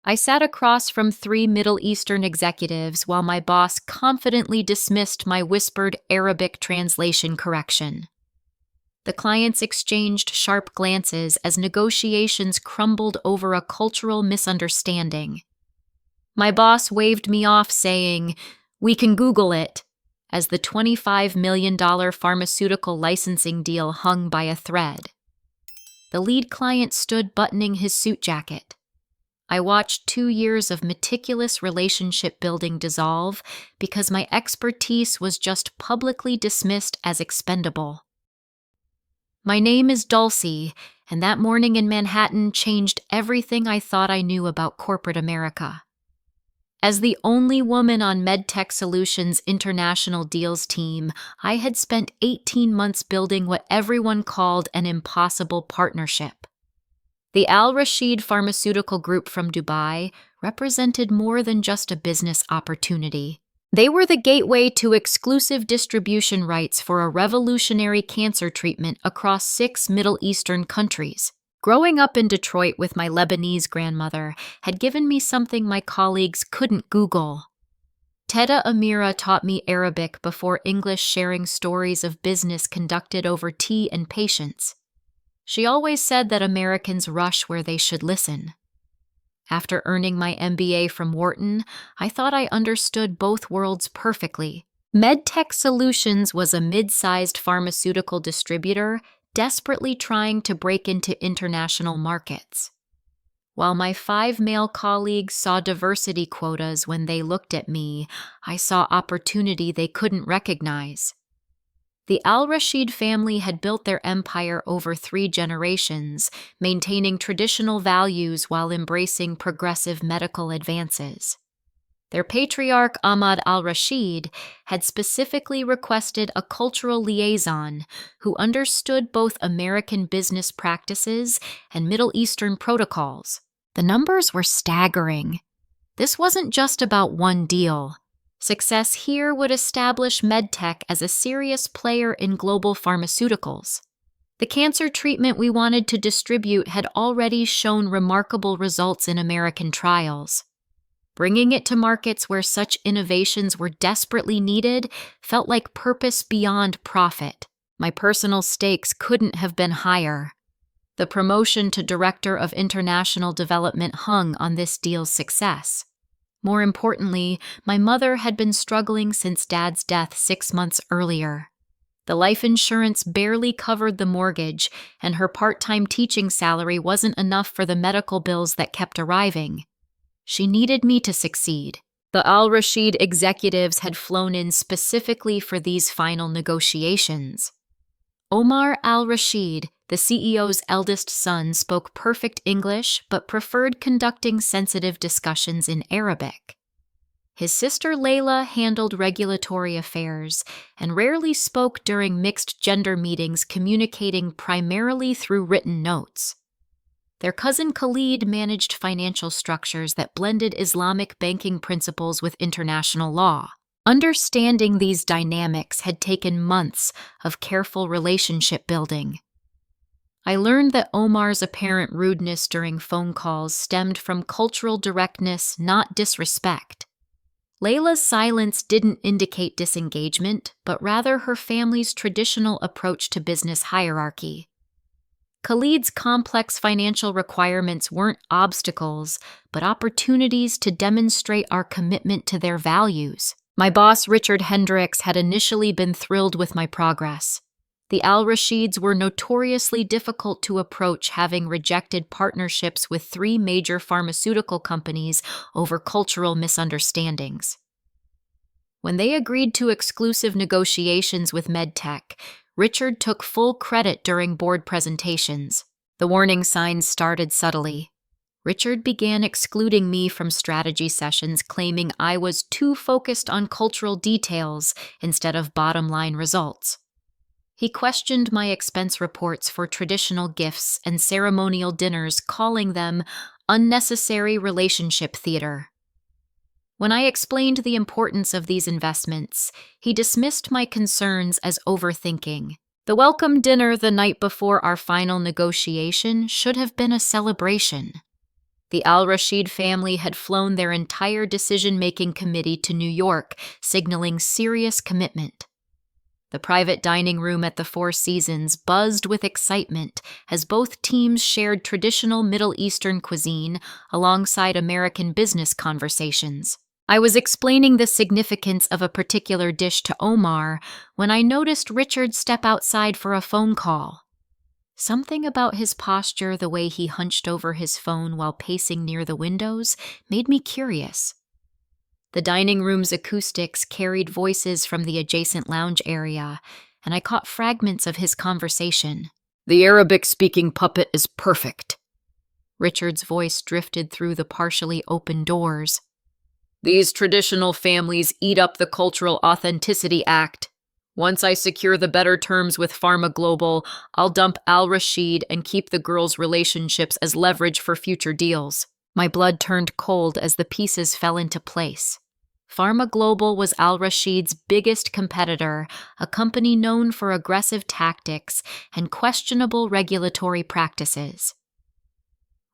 I sat across from three Middle Eastern executives while my boss confidently dismissed my whispered Arabic translation correction. The clients exchanged sharp glances as negotiations crumbled over a cultural misunderstanding. My boss waved me off, saying, "We can Google it," as the $25 million pharmaceutical licensing deal hung by a thread. The lead client stood buttoning his suit jacket. I watched 2 years of meticulous relationship building dissolve because my expertise was just publicly dismissed as expendable. My name is Dulcie, and that morning in Manhattan changed everything I thought I knew about corporate America. As the only woman on MedTech Solutions' international deals team, I had spent 18 months building what everyone called an impossible partnership. The Al Rashid Pharmaceutical Group from Dubai represented more than just a business opportunity. They were the gateway to exclusive distribution rights for a revolutionary cancer treatment across 6 Middle Eastern countries. Growing up in Detroit with my Lebanese grandmother had given me something my colleagues couldn't Google. Teda Amira taught me Arabic before English, sharing stories of business conducted over tea and patience. She always said that Americans rush where they should listen. After earning my MBA from Wharton, I thought I understood both worlds perfectly. MedTech Solutions was a mid-sized pharmaceutical distributor desperately trying to break into international markets. While my 5 male colleagues saw diversity quotas when they looked at me, I saw opportunity they couldn't recognize. The Al Rashid family had built their empire over 3 generations, maintaining traditional values while embracing progressive medical advances. Their patriarch, Ahmad al-Rashid, had specifically requested a cultural liaison who understood both American business practices and Middle Eastern protocols. The numbers were staggering. This wasn't just about one deal. Success here would establish MedTech as a serious player in global pharmaceuticals. The cancer treatment we wanted to distribute had already shown remarkable results in American trials. Bringing it to markets where such innovations were desperately needed felt like purpose beyond profit. My personal stakes couldn't have been higher. The promotion to Director of International Development hung on this deal's success. More importantly, my mother had been struggling since Dad's death 6 months earlier. The life insurance barely covered the mortgage, and her part-time teaching salary wasn't enough for the medical bills that kept arriving. She needed me to succeed. The Al Rashid executives had flown in specifically for these final negotiations. Omar Al Rashid, the CEO's eldest son, spoke perfect English but preferred conducting sensitive discussions in Arabic. His sister Layla handled regulatory affairs and rarely spoke during mixed-gender meetings, communicating primarily through written notes. Their cousin Khalid managed financial structures that blended Islamic banking principles with international law. Understanding these dynamics had taken months of careful relationship building. I learned that Omar's apparent rudeness during phone calls stemmed from cultural directness, not disrespect. Layla's silence didn't indicate disengagement, but rather her family's traditional approach to business hierarchy. Khalid's complex financial requirements weren't obstacles, but opportunities to demonstrate our commitment to their values. My boss, Richard Hendricks, had initially been thrilled with my progress. The Al Rashids were notoriously difficult to approach, having rejected partnerships with 3 major pharmaceutical companies over cultural misunderstandings. When they agreed to exclusive negotiations with MedTech, Richard took full credit during board presentations. The warning signs started subtly. Richard began excluding me from strategy sessions, claiming I was too focused on cultural details instead of bottom-line results. He questioned my expense reports for traditional gifts and ceremonial dinners, calling them unnecessary relationship theater. When I explained the importance of these investments, he dismissed my concerns as overthinking. The welcome dinner the night before our final negotiation should have been a celebration. The al-Rashid family had flown their entire decision-making committee to New York, signaling serious commitment. The private dining room at the Four Seasons buzzed with excitement as both teams shared traditional Middle Eastern cuisine alongside American business conversations. I was explaining the significance of a particular dish to Omar when I noticed Richard step outside for a phone call. Something about his posture, the way he hunched over his phone while pacing near the windows, made me curious. The dining room's acoustics carried voices from the adjacent lounge area, and I caught fragments of his conversation. "The Arabic-speaking puppet is perfect." Richard's voice drifted through the partially open doors. "These traditional families eat up the Cultural Authenticity Act. Once I secure the better terms with Pharma Global, I'll dump al-Rashid and keep the girls' relationships as leverage for future deals." My blood turned cold as the pieces fell into place. Pharma Global was al-Rashid's biggest competitor, a company known for aggressive tactics and questionable regulatory practices.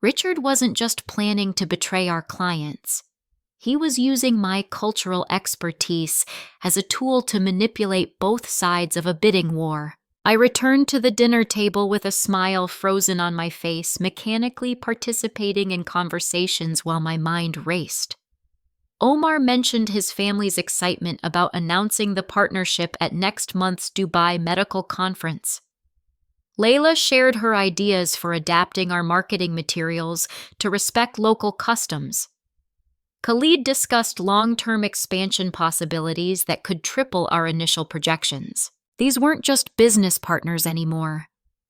Richard wasn't just planning to betray our clients. He was using my cultural expertise as a tool to manipulate both sides of a bidding war. I returned to the dinner table with a smile frozen on my face, mechanically participating in conversations while my mind raced. Omar mentioned his family's excitement about announcing the partnership at next month's Dubai Medical Conference. Layla shared her ideas for adapting our marketing materials to respect local customs. Khalid discussed long-term expansion possibilities that could triple our initial projections. These weren't just business partners anymore.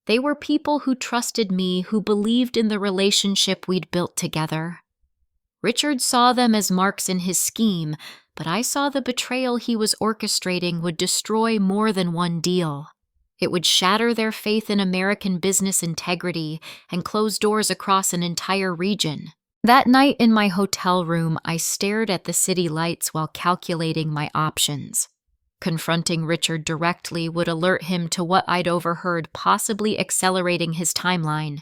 They were people who trusted me, who believed in the relationship we'd built together. Richard saw them as marks in his scheme, but I saw the betrayal he was orchestrating would destroy more than one deal. It would shatter their faith in American business integrity and close doors across an entire region. That night in my hotel room, I stared at the city lights while calculating my options. Confronting Richard directly would alert him to what I'd overheard, possibly accelerating his timeline.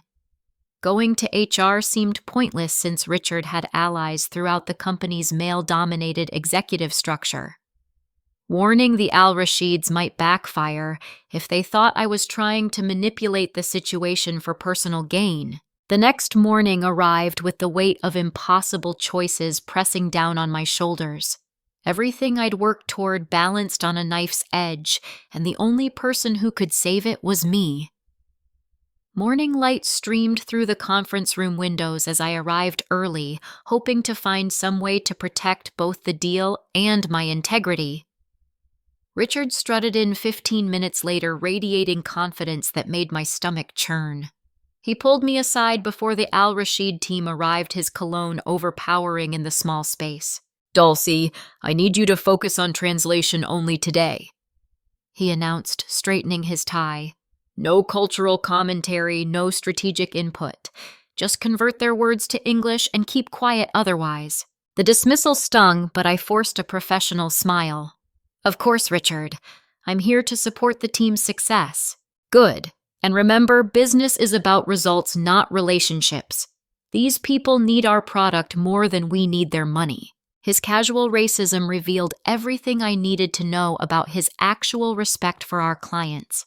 Going to HR seemed pointless since Richard had allies throughout the company's male-dominated executive structure. Warning the al-Rashids might backfire if they thought I was trying to manipulate the situation for personal gain. The next morning arrived with the weight of impossible choices pressing down on my shoulders. Everything I'd worked toward balanced on a knife's edge, and the only person who could save it was me. Morning light streamed through the conference room windows as I arrived early, hoping to find some way to protect both the deal and my integrity. Richard strutted in 15 minutes later, radiating confidence that made my stomach churn. He pulled me aside before the al-Rashid team arrived, his cologne overpowering in the small space. "Dulcie, I need you to focus on translation only today," he announced, straightening his tie. "No cultural commentary, no strategic input. Just convert their words to English and keep quiet otherwise." The dismissal stung, but I forced a professional smile. "Of course, Richard. I'm here to support the team's success." "Good. And remember, business is about results, not relationships. These people need our product more than we need their money." His casual racism revealed everything I needed to know about his actual respect for our clients.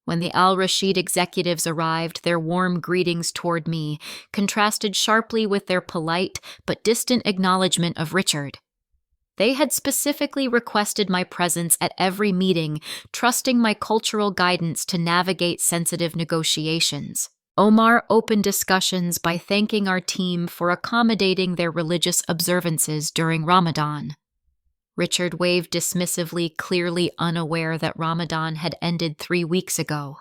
When the al-Rashid executives arrived, their warm greetings toward me contrasted sharply with their polite but distant acknowledgement of Richard. They had specifically requested my presence at every meeting, trusting my cultural guidance to navigate sensitive negotiations. Omar opened discussions by thanking our team for accommodating their religious observances during Ramadan. Richard waved dismissively, clearly unaware that Ramadan had ended 3 weeks ago.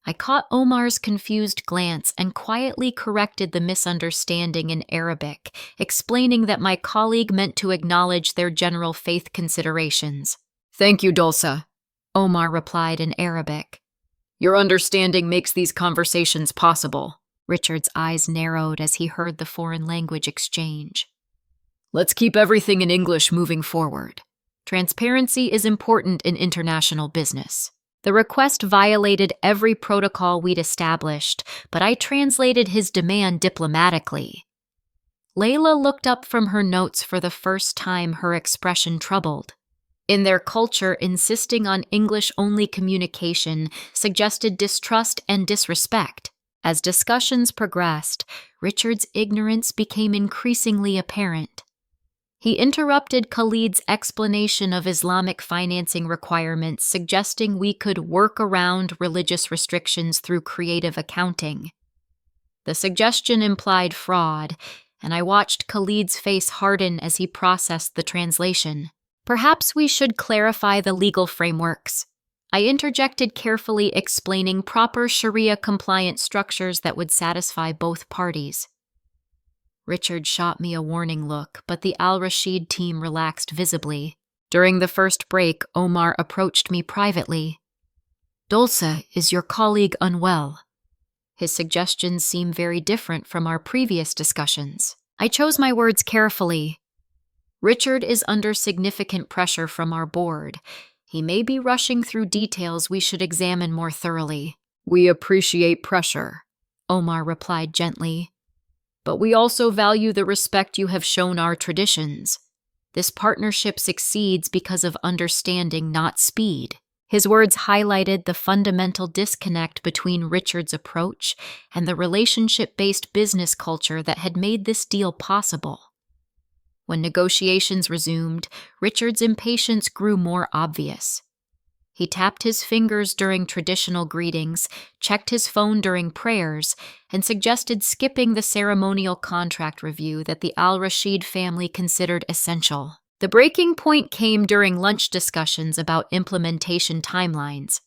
I caught Omar's confused glance and quietly corrected the misunderstanding in Arabic, explaining that my colleague meant to acknowledge their general faith considerations. "Thank you, Dulce," Omar replied in Arabic. "Your understanding makes these conversations possible." Richard's eyes narrowed as he heard the foreign language exchange. "Let's keep everything in English moving forward. Transparency is important in international business." The request violated every protocol we'd established, but I translated his demand diplomatically. Layla looked up from her notes for the first time, her expression troubled. In their culture, insisting on English-only communication suggested distrust and disrespect. As discussions progressed, Richard's ignorance became increasingly apparent. He interrupted Khalid's explanation of Islamic financing requirements, suggesting we could work around religious restrictions through creative accounting. The suggestion implied fraud, and I watched Khalid's face harden as he processed the translation. Perhaps we should clarify the legal frameworks. I interjected carefully, explaining proper Sharia-compliant structures that would satisfy both parties. Richard shot me a warning look, but the Al-Rashid team relaxed visibly. During the first break, Omar approached me privately. "Dulce, is your colleague unwell?" His suggestions seem very different from our previous discussions. I chose my words carefully. Richard is under significant pressure from our board. He may be rushing through details we should examine more thoroughly. "We appreciate pressure," Omar replied gently. "but we also value the respect you have shown our traditions. This partnership succeeds because of understanding, not speed." His words highlighted the fundamental disconnect between Richard's approach and the relationship-based business culture that had made this deal possible. When negotiations resumed, Richard's impatience grew more obvious. He tapped his fingers during traditional greetings, checked his phone during prayers, and suggested skipping the ceremonial contract review that the Al-Rashid family considered essential. The breaking point came during lunch discussions about implementation timelines.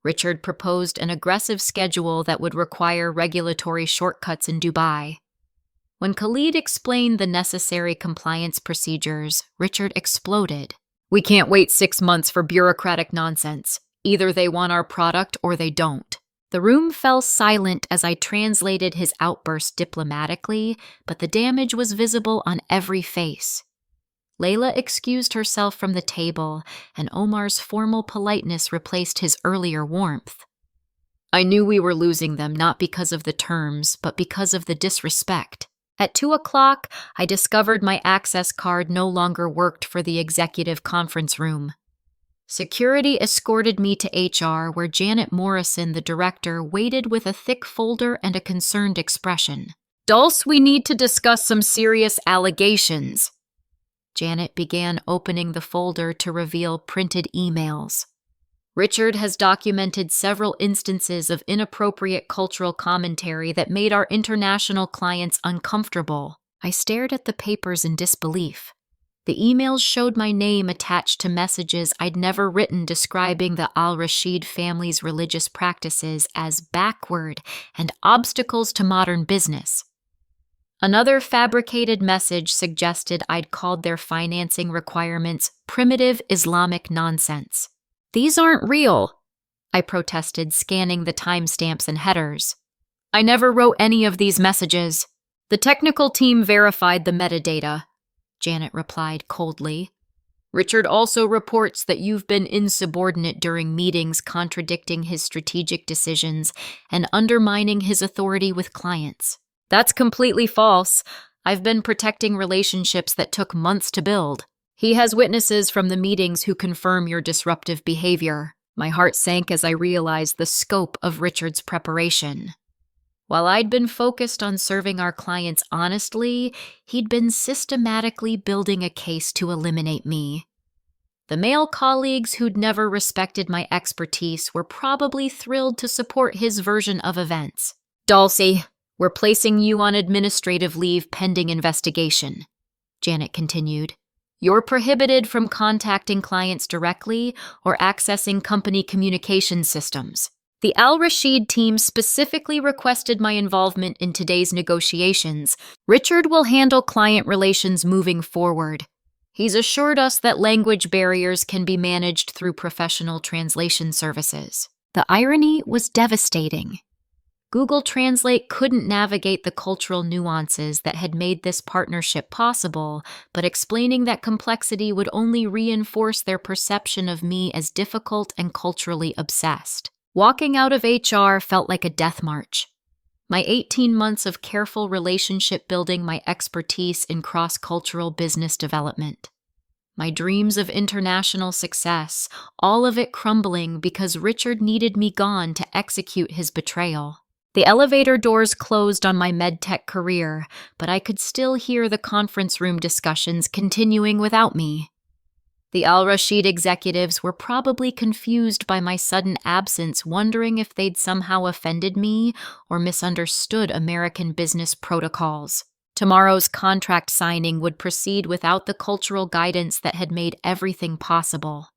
Richard proposed an aggressive schedule that would require regulatory shortcuts in Dubai. When Khalid explained the necessary compliance procedures, Richard exploded. "We can't wait 6 months for bureaucratic nonsense. Either they want our product or they don't." The room fell silent as I translated his outburst diplomatically, but the damage was visible on every face. Layla excused herself from the table, and Omar's formal politeness replaced his earlier warmth. "I knew we were losing them, not because of the terms, but because of the disrespect." At 2:00, I discovered my access card no longer worked for the executive conference room. Security escorted me to HR, where Janet Morrison, the director, waited with a thick folder and a concerned expression. "Dulce, we need to discuss some serious allegations." Janet began opening the folder to reveal printed emails. "Richard has documented several instances of inappropriate cultural commentary that made our international clients uncomfortable." I stared at the papers in disbelief. The emails showed my name attached to messages I'd never written describing the Al-Rashid family's religious practices as backward and obstacles to modern business. Another fabricated message suggested I'd called their financing requirements primitive Islamic nonsense. "These aren't real," I protested, scanning the timestamps and headers. "I never wrote any of these messages. The technical team verified the metadata," Janet replied coldly. "Richard also reports that you've been insubordinate during meetings, contradicting his strategic decisions and undermining his authority with clients." "That's completely false. I've been protecting relationships that took months to build. He has witnesses from the meetings who confirm your disruptive behavior." My heart sank as I realized the scope of Richard's preparation. While I'd been focused on serving our clients honestly, he'd been systematically building a case to eliminate me. The male colleagues who'd never respected my expertise were probably thrilled to support his version of events. "Dulcie, we're placing you on administrative leave pending investigation," Janet continued. "You're prohibited from contacting clients directly or accessing company communication systems. The Al-Rashid team specifically requested my involvement in today's negotiations. Richard will handle client relations moving forward. He's assured us that language barriers can be managed through professional translation services." The irony was devastating. Google Translate couldn't navigate the cultural nuances that had made this partnership possible, but explaining that complexity would only reinforce their perception of me as difficult and culturally obsessed. Walking out of HR felt like a death march. My 18 months of careful relationship building, my expertise in cross-cultural business development. My dreams of international success, all of it crumbling because Richard needed me gone to execute his betrayal. The elevator doors closed on my medtech career, but I could still hear the conference room discussions continuing without me. The Al Rashid executives were probably confused by my sudden absence, wondering if they'd somehow offended me or misunderstood American business protocols. Tomorrow's contract signing would proceed without the cultural guidance that had made everything possible.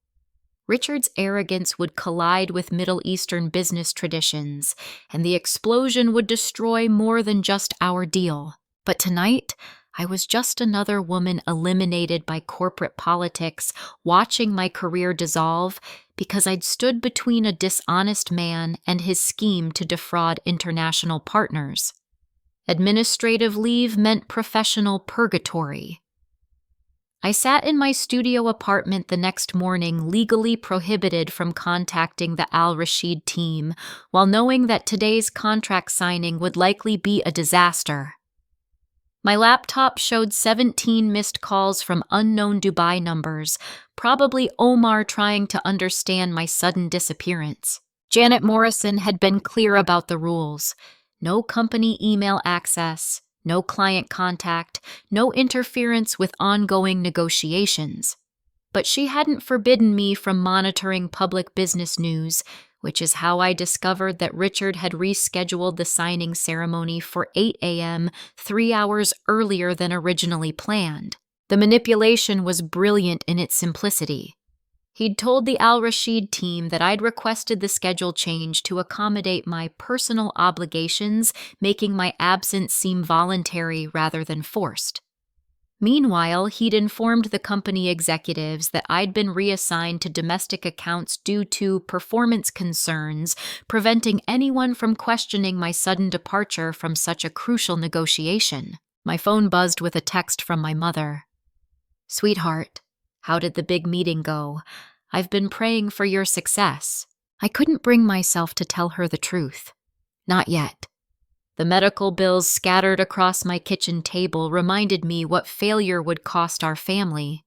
Richard's arrogance would collide with Middle Eastern business traditions, and the explosion would destroy more than just our deal. But tonight, I was just another woman eliminated by corporate politics, watching my career dissolve because I'd stood between a dishonest man and his scheme to defraud international partners. Administrative leave meant professional purgatory. I sat in my studio apartment the next morning, legally prohibited from contacting the Al Rashid team, while knowing that today's contract signing would likely be a disaster. My laptop showed 17 missed calls from unknown Dubai numbers, probably Omar trying to understand my sudden disappearance. Janet Morrison had been clear about the rules. No company email access, no client contact, no interference with ongoing negotiations. But she hadn't forbidden me from monitoring public business news, which is how I discovered that Richard had rescheduled the signing ceremony for 8 a.m., 3 hours earlier than originally planned. The manipulation was brilliant in its simplicity. He'd told the Al Rashid team that I'd requested the schedule change to accommodate my personal obligations, making my absence seem voluntary rather than forced. Meanwhile, he'd informed the company executives that I'd been reassigned to domestic accounts due to performance concerns, preventing anyone from questioning my sudden departure from such a crucial negotiation. My phone buzzed with a text from my mother. "Sweetheart, how did the big meeting go? I've been praying for your success." I couldn't bring myself to tell her the truth. Not yet. The medical bills scattered across my kitchen table reminded me what failure would cost our family.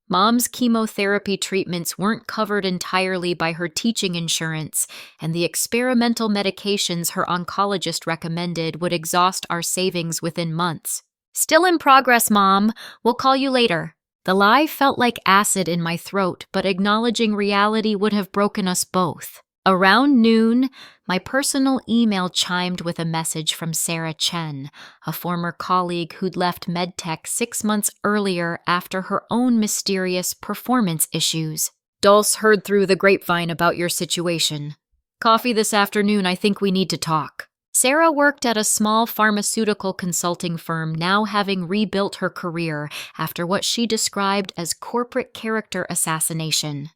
Mom's chemotherapy treatments weren't covered entirely by her teaching insurance, and the experimental medications her oncologist recommended would exhaust our savings within months. "Still in progress, Mom. We'll call you later." The lie felt like acid in my throat, but acknowledging reality would have broken us both. Around noon, my personal email chimed with a message from Sarah Chen, a former colleague who'd left MedTech 6 months earlier after her own mysterious performance issues. "Dulce heard through the grapevine about your situation. Coffee this afternoon, I think we need to talk." Sarah worked at a small pharmaceutical consulting firm, now having rebuilt her career after what she described as corporate character assassination.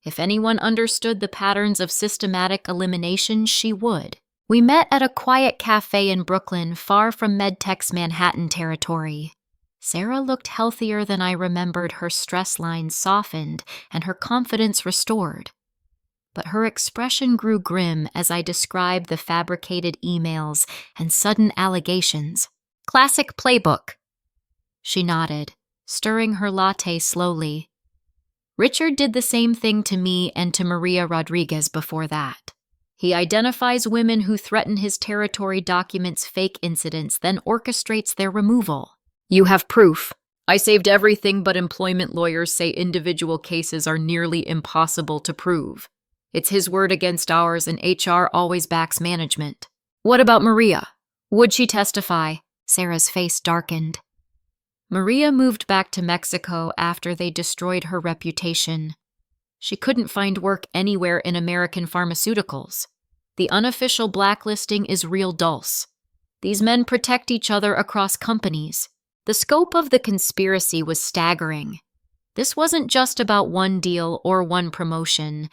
If anyone understood the patterns of systematic elimination, she would. We met at a quiet cafe in Brooklyn, far from MedTech's Manhattan territory. Sarah looked healthier than I remembered, her stress lines softened and her confidence restored. But her expression grew grim as I described the fabricated emails and sudden allegations. "Classic playbook." She nodded, stirring her latte slowly. Richard did the same thing to me and to Maria Rodriguez before that. He identifies women who threaten his territory, documents fake incidents, then orchestrates their removal. "You have proof." "I saved everything, but employment lawyers say individual cases are nearly impossible to prove. It's his word against ours, and HR always backs management." "What about Maria? Would she testify?" Sarah's face darkened. Maria moved back to Mexico after they destroyed her reputation. She couldn't find work anywhere in American pharmaceuticals. The unofficial blacklisting is real dulce. These men protect each other across companies. The scope of the conspiracy was staggering. This wasn't just about one deal or one promotion.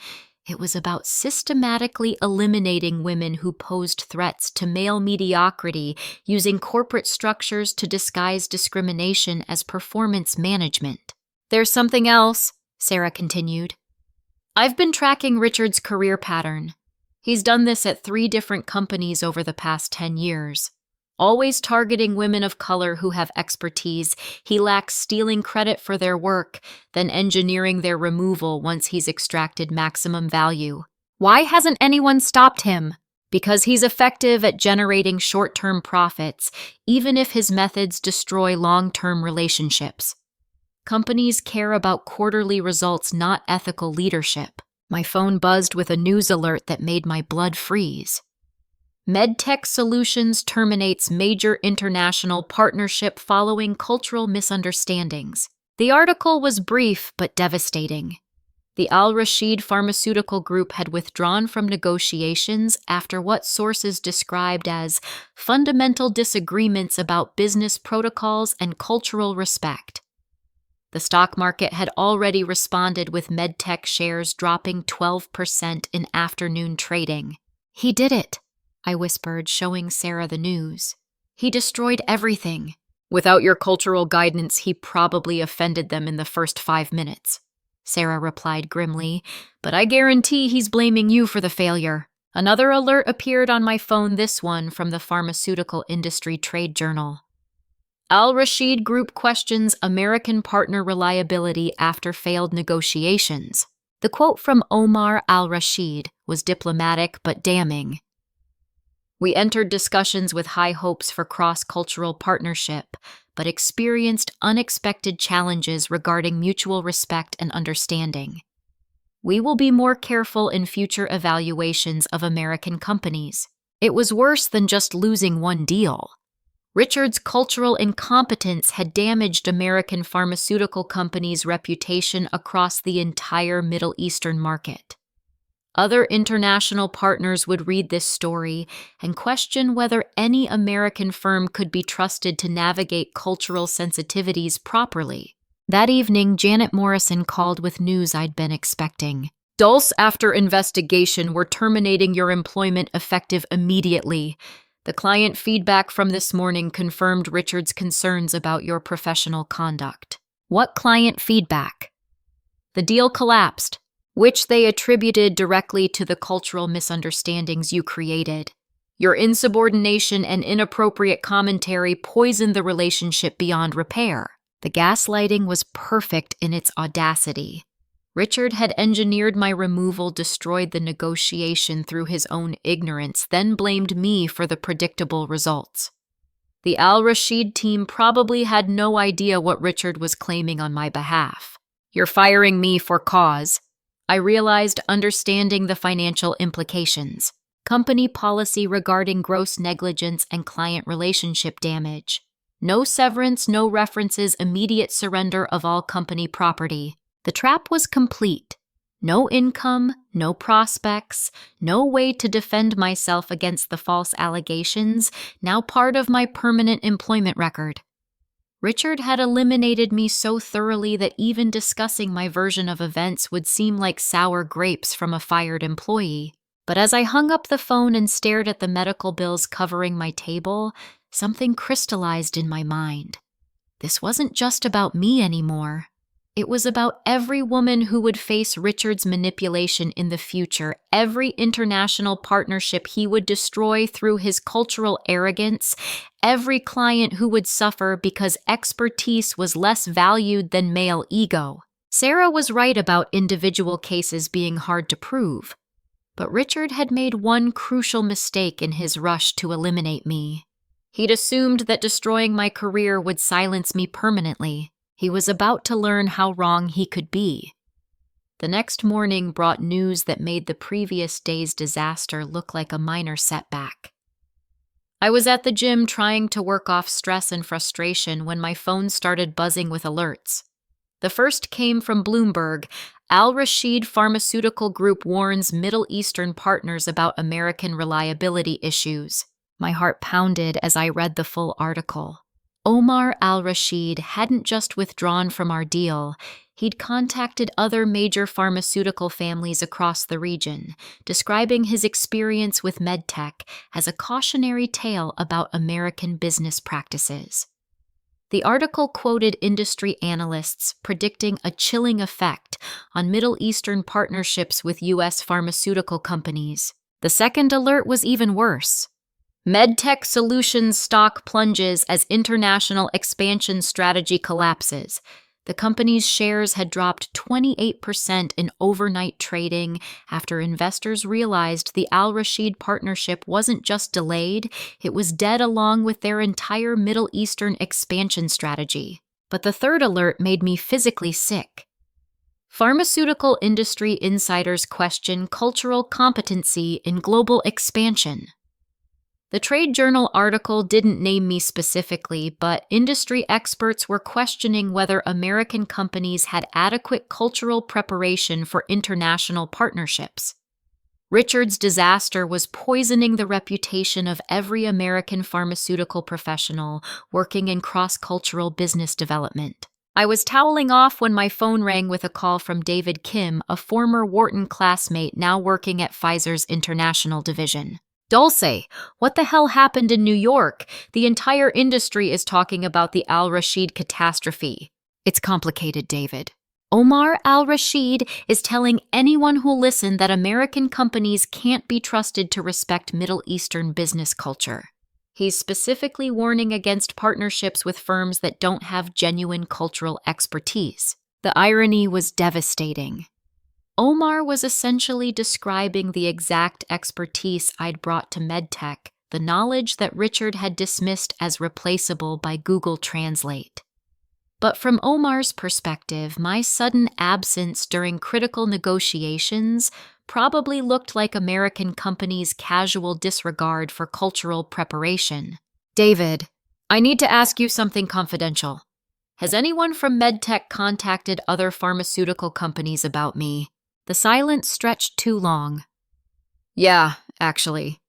It was about systematically eliminating women who posed threats to male mediocrity, using corporate structures to disguise discrimination as performance management. "There's something else," Sarah continued. "I've been tracking Richard's career pattern. He's done this at 3 different companies over the past 10 years. Always targeting women of color who have expertise, he lacks stealing credit for their work, then engineering their removal once he's extracted maximum value. Why hasn't anyone stopped him? Because he's effective at generating short-term profits, even if his methods destroy long-term relationships. Companies care about quarterly results, not ethical leadership. My phone buzzed with a news alert that made my blood freeze. MedTech Solutions terminates major international partnership following cultural misunderstandings. The article was brief but devastating. The Al-Rashid Pharmaceutical Group had withdrawn from negotiations after what sources described as fundamental disagreements about business protocols and cultural respect. The stock market had already responded, with MedTech shares dropping 12% in afternoon trading. "He did it," I whispered, showing Sarah the news. "He destroyed everything." "Without your cultural guidance, he probably offended them in the first 5 minutes. Sarah replied grimly, "But I guarantee he's blaming you for the failure." Another alert appeared on my phone, this one from the Pharmaceutical Industry Trade Journal. Al-Rashid Group questions American partner reliability after failed negotiations. The quote from Omar al-Rashid was diplomatic but damning. "We entered discussions with high hopes for cross-cultural partnership, but experienced unexpected challenges regarding mutual respect and understanding. We will be more careful in future evaluations of American companies." It was worse than just losing one deal. Richard's cultural incompetence had damaged American pharmaceutical companies' reputation across the entire Middle Eastern market. Other international partners would read this story and question whether any American firm could be trusted to navigate cultural sensitivities properly. That evening, Janet Morrison called with news I'd been expecting. "Dulce, after investigation, we're terminating your employment effective immediately. The client feedback from this morning confirmed Richard's concerns about your professional conduct." "What client feedback?" "The deal collapsed, which they attributed directly to the cultural misunderstandings you created. Your insubordination and inappropriate commentary poisoned the relationship beyond repair." The gaslighting was perfect in its audacity. Richard had engineered my removal, destroyed the negotiation through his own ignorance, then blamed me for the predictable results. The Al-Rashid team probably had no idea what Richard was claiming on my behalf. "You're firing me for cause." I realized, understanding the financial implications. Company policy regarding gross negligence and client relationship damage. No severance, no references, immediate surrender of all company property. The trap was complete. No income, no prospects, no way to defend myself against the false allegations, now part of my permanent employment record. Richard had eliminated me so thoroughly that even discussing my version of events would seem like sour grapes from a fired employee. But as I hung up the phone and stared at the medical bills covering my table, something crystallized in my mind. This wasn't just about me anymore. It was about every woman who would face Richard's manipulation in the future, every international partnership he would destroy through his cultural arrogance, every client who would suffer because expertise was less valued than male ego. Sarah was right about individual cases being hard to prove, but Richard had made one crucial mistake in his rush to eliminate me. He'd assumed that destroying my career would silence me permanently. He was about to learn how wrong he could be. The next morning brought news that made the previous day's disaster look like a minor setback. I was at the gym trying to work off stress and frustration when my phone started buzzing with alerts. The first came from Bloomberg. Al-Rashid Pharmaceutical Group warns Middle Eastern partners about American reliability issues. My heart pounded as I read the full article. Omar al-Rashid hadn't just withdrawn from our deal, he'd contacted other major pharmaceutical families across the region, describing his experience with MedTech as a cautionary tale about American business practices. The article quoted industry analysts predicting a chilling effect on Middle Eastern partnerships with U.S. pharmaceutical companies. The second alert was even worse. MedTech Solutions stock plunges as international expansion strategy collapses. The company's shares had dropped 28% in overnight trading after investors realized the Al Rashid partnership wasn't just delayed, it was dead along with their entire Middle Eastern expansion strategy. But the third alert made me physically sick. Pharmaceutical industry insiders question cultural competency in global expansion. The trade journal article didn't name me specifically, but industry experts were questioning whether American companies had adequate cultural preparation for international partnerships. Richard's disaster was poisoning the reputation of every American pharmaceutical professional working in cross-cultural business development. I was toweling off when my phone rang with a call from David Kim, a former Wharton classmate now working at Pfizer's international division. Dulce, what the hell happened in New York? The entire industry is talking about the Al Rashid catastrophe. It's complicated, David. Omar Al Rashid is telling anyone who'll listen that American companies can't be trusted to respect Middle Eastern business culture. He's specifically warning against partnerships with firms that don't have genuine cultural expertise. The irony was devastating. Omar was essentially describing the exact expertise I'd brought to MedTech, the knowledge that Richard had dismissed as replaceable by Google Translate. But from Omar's perspective, my sudden absence during critical negotiations probably looked like American companies' casual disregard for cultural preparation. David, I need to ask you something confidential. Has anyone from MedTech contacted other pharmaceutical companies about me? The silence stretched too long. Yeah, actually.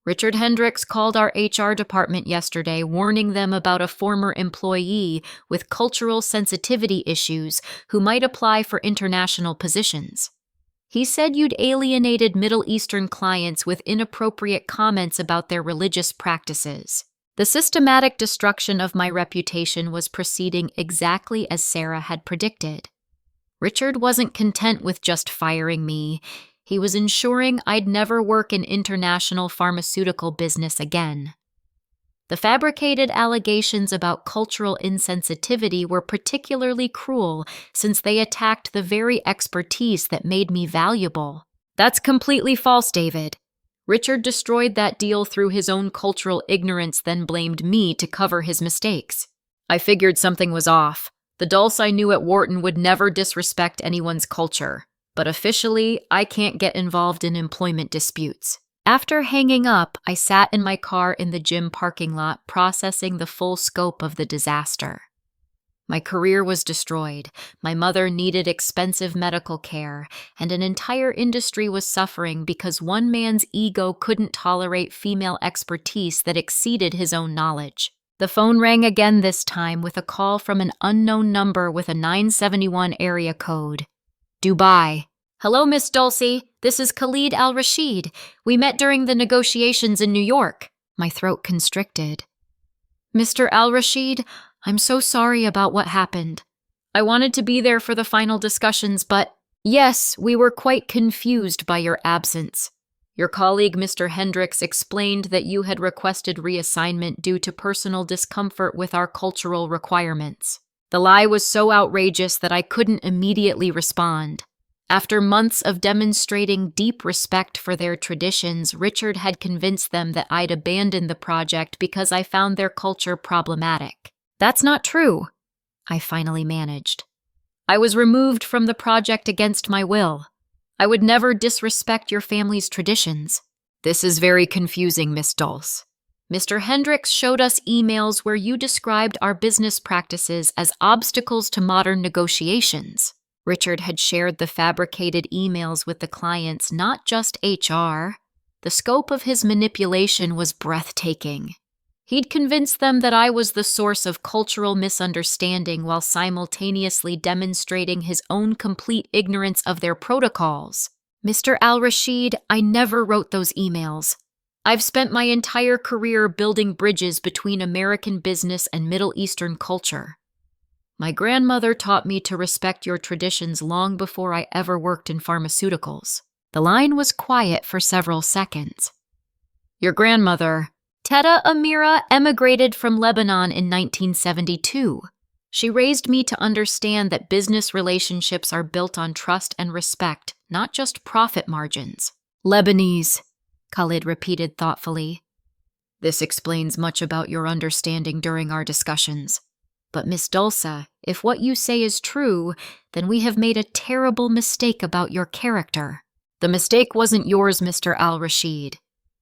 Richard Hendricks called our HR department yesterday, warning them about a former employee with cultural sensitivity issues who might apply for international positions. He said you'd alienated Middle Eastern clients with inappropriate comments about their religious practices. The systematic destruction of my reputation was proceeding exactly as Sarah had predicted. Richard wasn't content with just firing me. He was ensuring I'd never work in international pharmaceutical business again. The fabricated allegations about cultural insensitivity were particularly cruel since they attacked the very expertise that made me valuable. That's completely false, David. Richard destroyed that deal through his own cultural ignorance, then blamed me to cover his mistakes. I figured something was off. The Dulce I knew at Wharton would never disrespect anyone's culture, but officially, I can't get involved in employment disputes. After hanging up, I sat in my car in the gym parking lot, processing the full scope of the disaster. My career was destroyed, my mother needed expensive medical care, and an entire industry was suffering because one man's ego couldn't tolerate female expertise that exceeded his own knowledge. The phone rang again this time with a call from an unknown number with a 971 area code. Dubai. Hello, Miss Dulce. This is Khalid Al-Rashid. We met during the negotiations in New York. My throat constricted. Mr. Al-Rashid, I'm so sorry about what happened. I wanted to be there for the final discussions, but yes, we were quite confused by your absence. Your colleague, Mr. Hendricks, explained that you had requested reassignment due to personal discomfort with our cultural requirements. The lie was so outrageous that I couldn't immediately respond. After months of demonstrating deep respect for their traditions, Richard had convinced them that I'd abandoned the project because I found their culture problematic. That's not true, I finally managed. I was removed from the project against my will. I would never disrespect your family's traditions. This is very confusing, Miss Dulce. Mr. Hendricks showed us emails where you described our business practices as obstacles to modern negotiations. Richard had shared the fabricated emails with the clients, not just HR. The scope of his manipulation was breathtaking. He'd convinced them that I was the source of cultural misunderstanding while simultaneously demonstrating his own complete ignorance of their protocols. Mr. Al-Rashid, I never wrote those emails. I've spent my entire career building bridges between American business and Middle Eastern culture. My grandmother taught me to respect your traditions long before I ever worked in pharmaceuticals. The line was quiet for several seconds. Your grandmother, Teta Amira, emigrated from Lebanon in 1972. She raised me to understand that business relationships are built on trust and respect, not just profit margins. Lebanese, Khalid repeated thoughtfully. This explains much about your understanding during our discussions. But Miss Dulce, if what you say is true, then we have made a terrible mistake about your character. The mistake wasn't yours, Mr. Al-Rashid.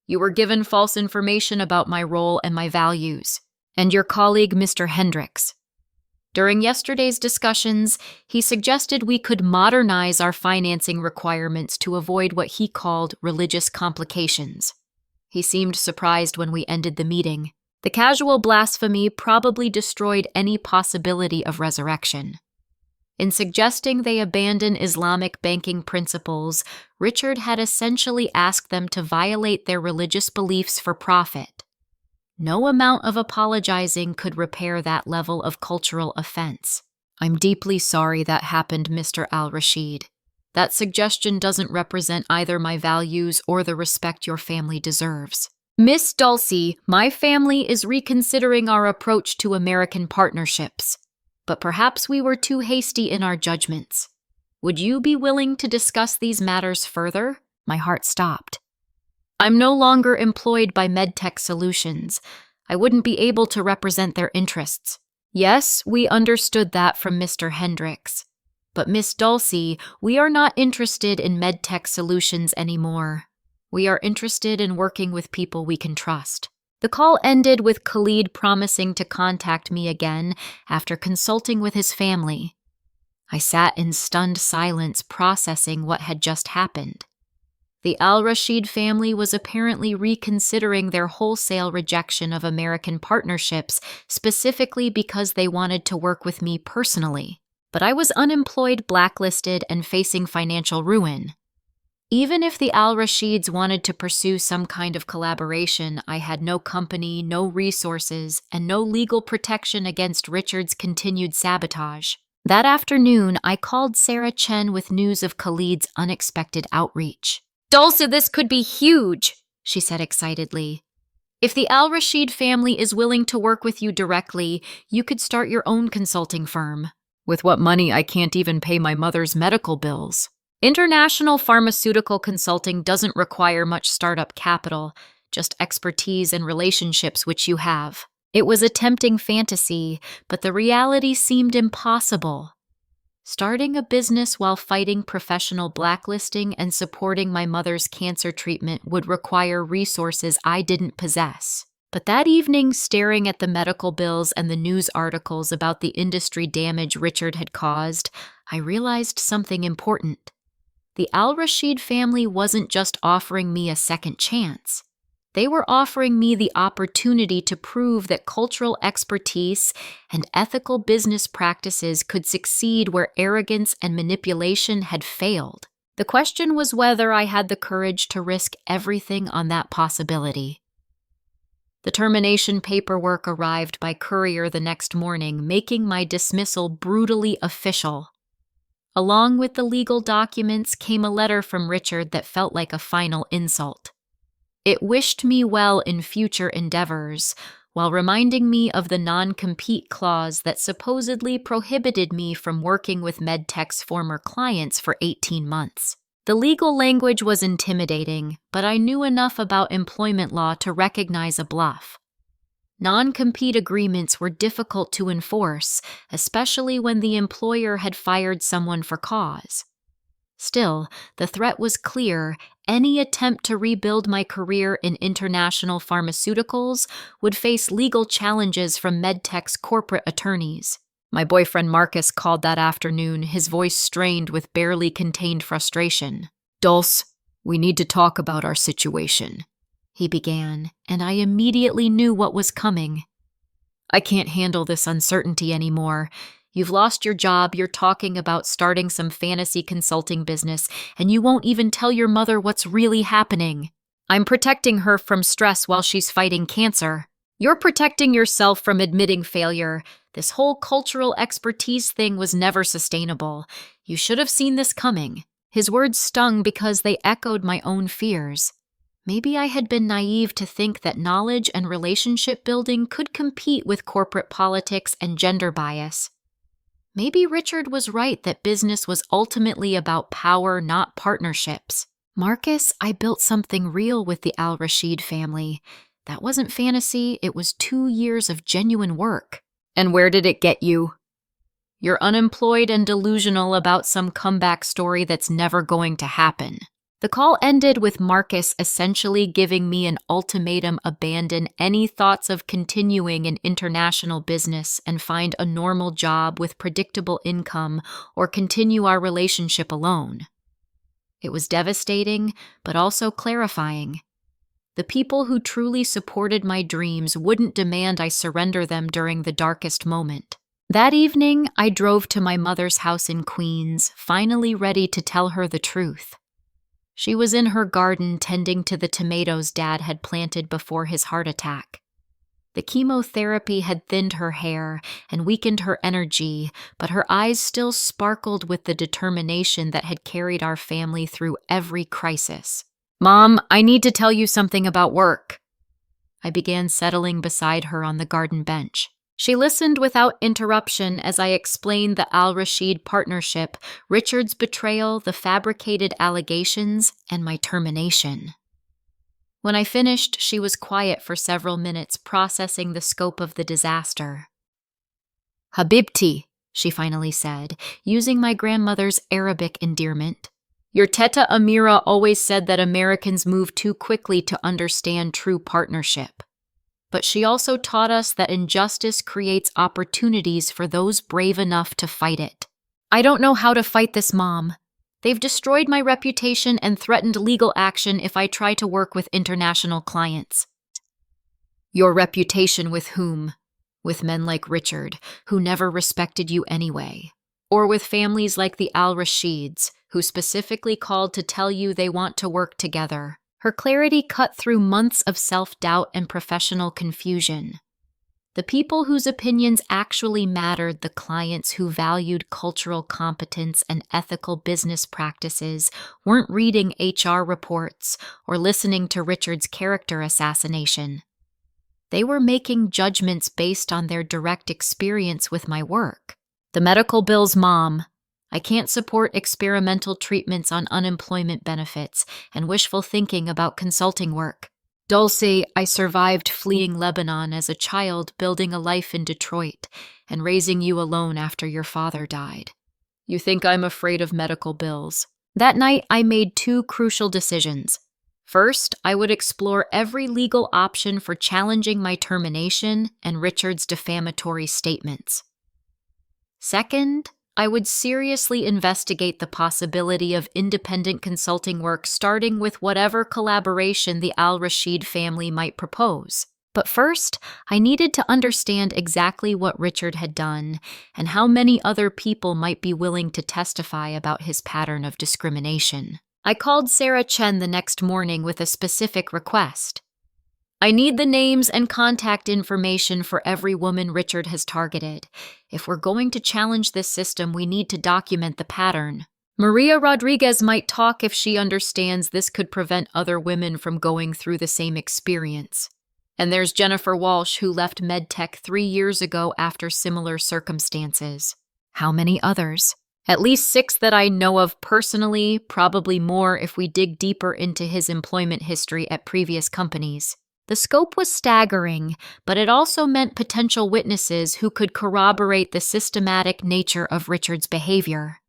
You were given false information about my role and my values, and your colleague, Mr. Hendricks. During yesterday's discussions, he suggested we could modernize our financing requirements to avoid what he called religious complications. He seemed surprised when we ended the meeting. The casual blasphemy probably destroyed any possibility of resurrection. In suggesting they abandon Islamic banking principles, Richard had essentially asked them to violate their religious beliefs for profit. No amount of apologizing could repair that level of cultural offense. I'm deeply sorry that happened, Mr. Al-Rashid. That suggestion doesn't represent either my values or the respect your family deserves. Miss Dulce, my family is reconsidering our approach to American partnerships, but perhaps we were too hasty in our judgments. Would you be willing to discuss these matters further? My heart stopped. I'm no longer employed by MedTech Solutions. I wouldn't be able to represent their interests. Yes, we understood that from Mr. Hendricks. But Miss Dulce, we are not interested in MedTech Solutions anymore. We are interested in working with people we can trust. The call ended with Khalid promising to contact me again after consulting with his family. I sat in stunned silence processing what had just happened. The Al-Rashid family was apparently reconsidering their wholesale rejection of American partnerships, specifically because they wanted to work with me personally. But I was unemployed, blacklisted, and facing financial ruin. Even if the Al-Rashids wanted to pursue some kind of collaboration, I had no company, no resources, and no legal protection against Richard's continued sabotage. That afternoon, I called Sarah Chen with news of Khalid's unexpected outreach. Dulce, this could be huge, she said excitedly. If the Al-Rashid family is willing to work with you directly, you could start your own consulting firm. With what money I can't even pay my mother's medical bills. International pharmaceutical consulting doesn't require much startup capital, just expertise and relationships which you have. It was a tempting fantasy, but the reality seemed impossible. Starting a business while fighting professional blacklisting and supporting my mother's cancer treatment would require resources I didn't possess. But that evening, staring at the medical bills and the news articles about the industry damage Richard had caused, I realized something important. The Al-Rashid family wasn't just offering me a second chance. They were offering me the opportunity to prove that cultural expertise and ethical business practices could succeed where arrogance and manipulation had failed. The question was whether I had the courage to risk everything on that possibility. The termination paperwork arrived by courier the next morning, making my dismissal brutally official. Along with the legal documents came a letter from Richard that felt like a final insult. It wished me well in future endeavors, while reminding me of the non-compete clause that supposedly prohibited me from working with MedTech's former clients for 18 months. The legal language was intimidating, but I knew enough about employment law to recognize a bluff. Non-compete agreements were difficult to enforce, especially when the employer had fired someone for cause. Still, the threat was clear. Any attempt to rebuild my career in international pharmaceuticals would face legal challenges from MedTech's corporate attorneys. My boyfriend Marcus called that afternoon, his voice strained with barely contained frustration. Dulce, we need to talk about our situation, he began, and I immediately knew what was coming. I can't handle this uncertainty anymore. You've lost your job, you're talking about starting some fantasy consulting business, and you won't even tell your mother what's really happening. I'm protecting her from stress while she's fighting cancer. You're protecting yourself from admitting failure. This whole cultural expertise thing was never sustainable. You should have seen this coming. His words stung because they echoed my own fears. Maybe I had been naive to think that knowledge and relationship building could compete with corporate politics and gender bias. Maybe Richard was right that business was ultimately about power, not partnerships. Marcus, I built something real with the Al-Rashid family. That wasn't fantasy, it was 2 years of genuine work. And where did it get you? You're unemployed and delusional about some comeback story that's never going to happen. The call ended with Marcus essentially giving me an ultimatum: abandon any thoughts of continuing in international business and find a normal job with predictable income, or continue our relationship alone. It was devastating, but also clarifying. The people who truly supported my dreams wouldn't demand I surrender them during the darkest moment. That evening, I drove to my mother's house in Queens, finally ready to tell her the truth. She was in her garden tending to the tomatoes Dad had planted before his heart attack. The chemotherapy had thinned her hair and weakened her energy, but her eyes still sparkled with the determination that had carried our family through every crisis. Mom, I need to tell you something about work. I began settling beside her on the garden bench. She listened without interruption as I explained the Al-Rashid partnership, Richard's betrayal, the fabricated allegations, and my termination. When I finished, she was quiet for several minutes, processing the scope of the disaster. "Habibti," she finally said, using my grandmother's Arabic endearment. "Your Teta Amira always said that Americans move too quickly to understand true partnership. But she also taught us that injustice creates opportunities for those brave enough to fight it. I don't know how to fight this, Mom. They've destroyed my reputation and threatened legal action if I try to work with international clients." Your reputation with whom? With men like Richard, who never respected you anyway. Or with families like the Al-Rashids, who specifically called to tell you they want to work together. Her clarity cut through months of self-doubt and professional confusion. The people whose opinions actually mattered, the clients who valued cultural competence and ethical business practices, weren't reading HR reports or listening to Richard's character assassination. They were making judgments based on their direct experience with my work. The medical bills, Mom. I can't support experimental treatments on unemployment benefits and wishful thinking about consulting work. Dulce, I survived fleeing Lebanon as a child, building a life in Detroit, and raising you alone after your father died. You think I'm afraid of medical bills? That night, I made 2 crucial decisions. First, I would explore every legal option for challenging my termination and Richard's defamatory statements. Second, I would seriously investigate the possibility of independent consulting work, starting with whatever collaboration the Al-Rashid family might propose. But first, I needed to understand exactly what Richard had done and how many other people might be willing to testify about his pattern of discrimination. I called Sarah Chen the next morning with a specific request. I need the names and contact information for every woman Richard has targeted. If we're going to challenge this system, we need to document the pattern. Maria Rodriguez might talk if she understands this could prevent other women from going through the same experience. And there's Jennifer Walsh, who left MedTech 3 years ago after similar circumstances. How many others? At least 6 that I know of personally, probably more if we dig deeper into his employment history at previous companies. The scope was staggering, but it also meant potential witnesses who could corroborate the systematic nature of Richard's behavior.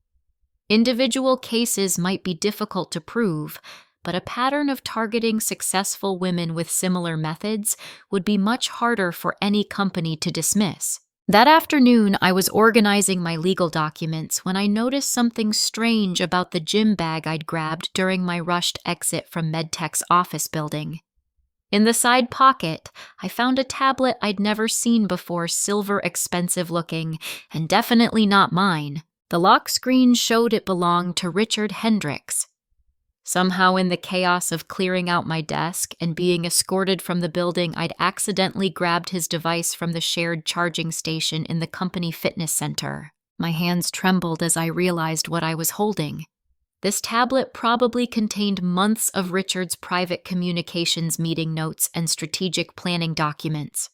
Individual cases might be difficult to prove, but a pattern of targeting successful women with similar methods would be much harder for any company to dismiss. That afternoon, I was organizing my legal documents when I noticed something strange about the gym bag I'd grabbed during my rushed exit from MedTech's office building. In the side pocket, I found a tablet I'd never seen before, silver, expensive looking, and definitely not mine. The lock screen showed it belonged to Richard Hendricks. Somehow in the chaos of clearing out my desk and being escorted from the building, I'd accidentally grabbed his device from the shared charging station in the company fitness center. My hands trembled as I realized what I was holding. This tablet probably contained months of Richard's private communications meeting notes and strategic planning documents.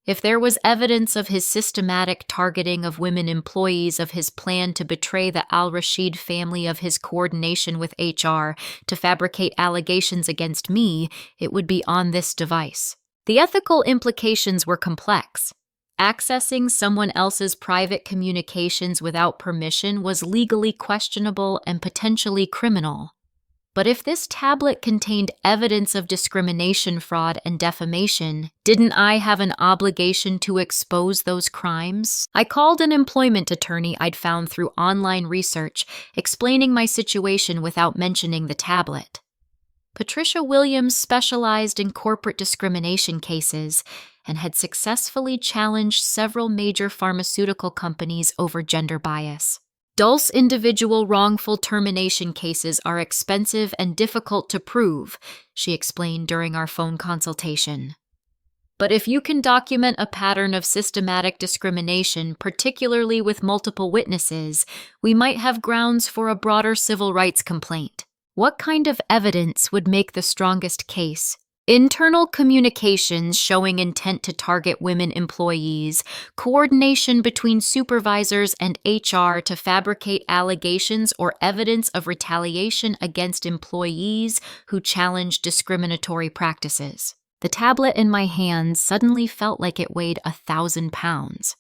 If there was evidence of his systematic targeting of women employees, of his plan to betray the al-Rashid family, of his coordination with HR to fabricate allegations against me, it would be on this device. The ethical implications were complex. Accessing someone else's private communications without permission was legally questionable and potentially criminal. But if this tablet contained evidence of discrimination, fraud, and defamation, didn't I have an obligation to expose those crimes? I called an employment attorney I'd found through online research, explaining my situation without mentioning the tablet. Patricia Williams specialized in corporate discrimination cases and had successfully challenged several major pharmaceutical companies over gender bias. Dulce individual wrongful termination cases are expensive and difficult to prove, she explained during our phone consultation. But if you can document a pattern of systematic discrimination, particularly with multiple witnesses, we might have grounds for a broader civil rights complaint. What kind of evidence would make the strongest case? Internal communications showing intent to target women employees, coordination between supervisors and HR to fabricate allegations or evidence of retaliation against employees who challenge discriminatory practices. The tablet in my hands suddenly felt like it weighed 1,000 pounds.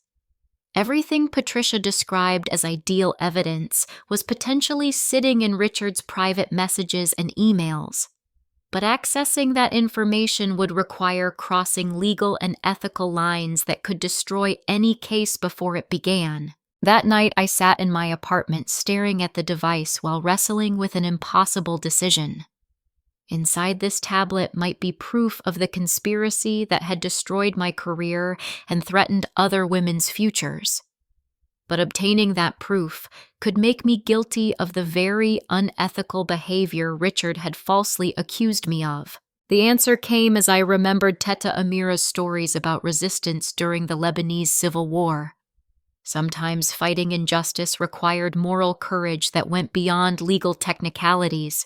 Everything Patricia described as ideal evidence was potentially sitting in Richard's private messages and emails. But accessing that information would require crossing legal and ethical lines that could destroy any case before it began. That night, I sat in my apartment staring at the device while wrestling with an impossible decision. Inside this tablet might be proof of the conspiracy that had destroyed my career and threatened other women's futures. But obtaining that proof could make me guilty of the very unethical behavior Richard had falsely accused me of. The answer came as I remembered Teta Amira's stories about resistance during the Lebanese Civil War. Sometimes fighting injustice required moral courage that went beyond legal technicalities.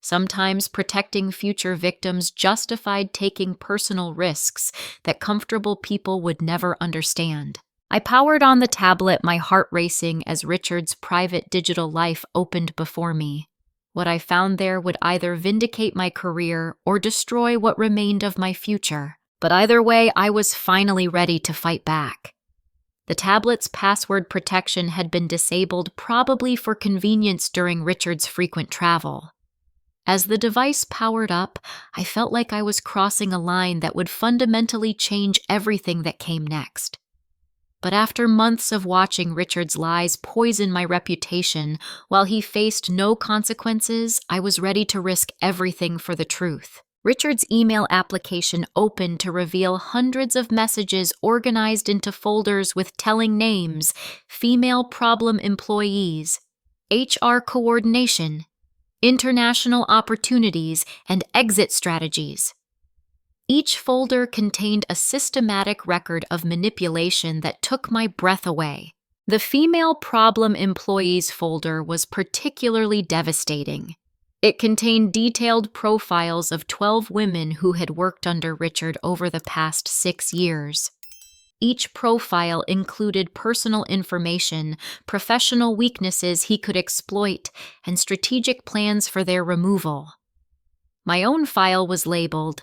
Sometimes protecting future victims justified taking personal risks that comfortable people would never understand. I powered on the tablet, my heart racing as Richard's private digital life opened before me. What I found there would either vindicate my career or destroy what remained of my future. But either way, I was finally ready to fight back. The tablet's password protection had been disabled, probably for convenience during Richard's frequent travel. As the device powered up, I felt like I was crossing a line that would fundamentally change everything that came next. But after months of watching Richard's lies poison my reputation while he faced no consequences, I was ready to risk everything for the truth. Richard's email application opened to reveal hundreds of messages organized into folders with telling names: female problem employees, HR coordination, international opportunities, and exit strategies. Each folder contained a systematic record of manipulation that took my breath away. The female problem employees folder was particularly devastating. It contained detailed profiles of 12 women who had worked under Richard over the past 6 years. Each profile included personal information, professional weaknesses he could exploit, and strategic plans for their removal. My own file was labeled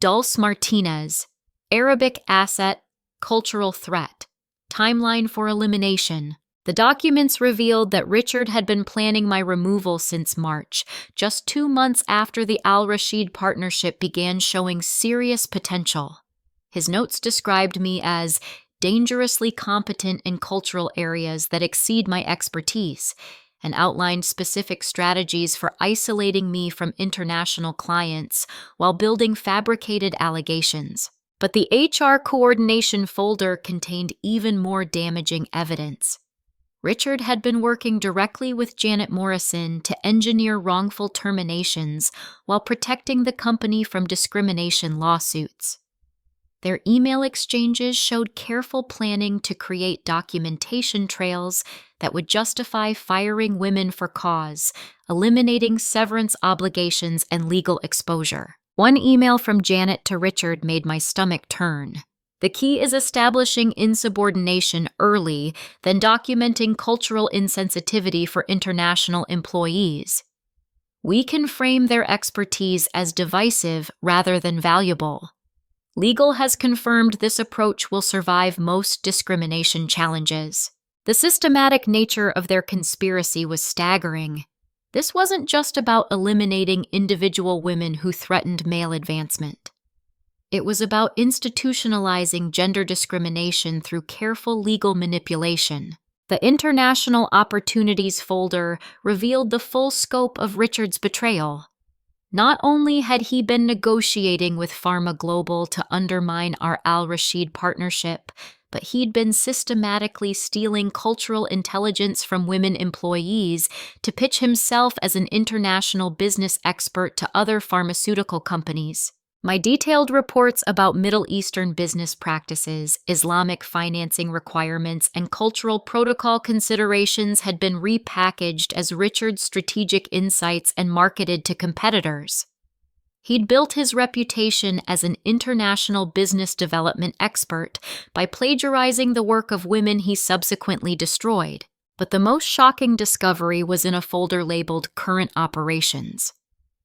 Dulce Martinez, Arabic asset, cultural threat, timeline for elimination. The documents revealed that Richard had been planning my removal since March, just 2 months after the al-Rashid partnership began showing serious potential. His notes described me as dangerously competent in cultural areas that exceed my expertise, and outlined specific strategies for isolating me from international clients while building fabricated allegations. But the HR coordination folder contained even more damaging evidence. Richard had been working directly with Janet Morrison to engineer wrongful terminations while protecting the company from discrimination lawsuits. Their email exchanges showed careful planning to create documentation trails that would justify firing women for cause, eliminating severance obligations and legal exposure. One email from Janet to Richard made my stomach turn. The key is establishing insubordination early, then documenting cultural insensitivity for international employees. We can frame their expertise as divisive rather than valuable. Legal has confirmed this approach will survive most discrimination challenges. The systematic nature of their conspiracy was staggering. This wasn't just about eliminating individual women who threatened male advancement. It was about institutionalizing gender discrimination through careful legal manipulation. The International Opportunities folder revealed the full scope of Richard's betrayal. Not only had he been negotiating with Pharma Global to undermine our Al-Rashid partnership, but he'd been systematically stealing cultural intelligence from women employees to pitch himself as an international business expert to other pharmaceutical companies. My detailed reports about Middle Eastern business practices, Islamic financing requirements, and cultural protocol considerations had been repackaged as Richard's strategic insights and marketed to competitors. He'd built his reputation as an international business development expert by plagiarizing the work of women he subsequently destroyed. But the most shocking discovery was in a folder labeled Current Operations.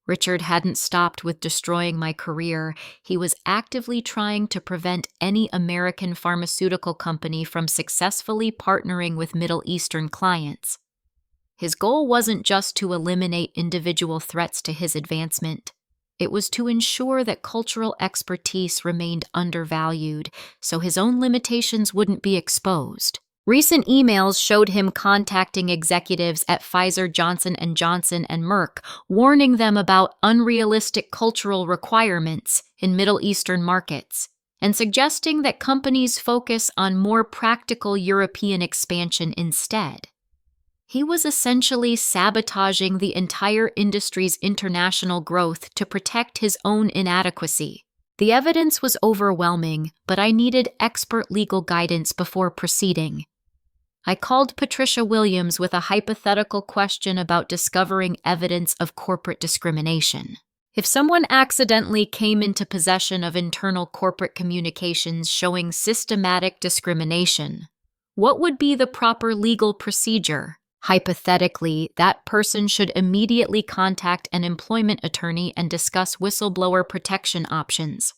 Richard hadn't stopped with destroying my career. He was actively trying to prevent any American pharmaceutical company from successfully partnering with Middle Eastern clients. His goal wasn't just to eliminate individual threats to his advancement. It was to ensure that cultural expertise remained undervalued, so his own limitations wouldn't be exposed. Recent emails showed him contacting executives at Pfizer, Johnson & Johnson, and Merck, warning them about unrealistic cultural requirements in Middle Eastern markets, and suggesting that companies focus on more practical European expansion instead. He was essentially sabotaging the entire industry's international growth to protect his own inadequacy. The evidence was overwhelming, but I needed expert legal guidance before proceeding. I called Patricia Williams with a hypothetical question about discovering evidence of corporate discrimination. If someone accidentally came into possession of internal corporate communications showing systematic discrimination, what would be the proper legal procedure? Hypothetically, that person should immediately contact an employment attorney and discuss whistleblower protection options.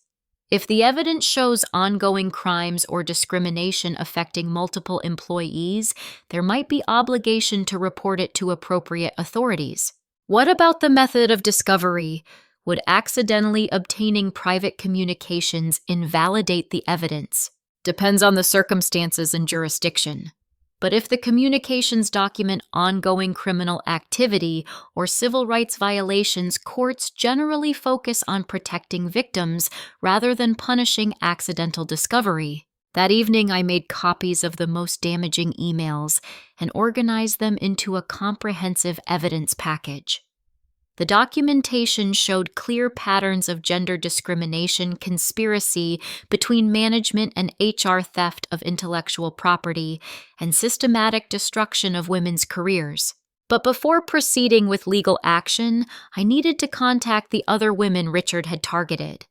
If the evidence shows ongoing crimes or discrimination affecting multiple employees, there might be obligation to report it to appropriate authorities. What about the method of discovery? Would accidentally obtaining private communications invalidate the evidence? Depends on the circumstances and jurisdiction. But if the communications document ongoing criminal activity or civil rights violations, courts generally focus on protecting victims rather than punishing accidental discovery. That evening, I made copies of the most damaging emails and organized them into a comprehensive evidence package. The documentation showed clear patterns of gender discrimination conspiracy between management and HR theft of intellectual property and systematic destruction of women's careers. But before proceeding with legal action, I needed to contact the other women Richard had targeted.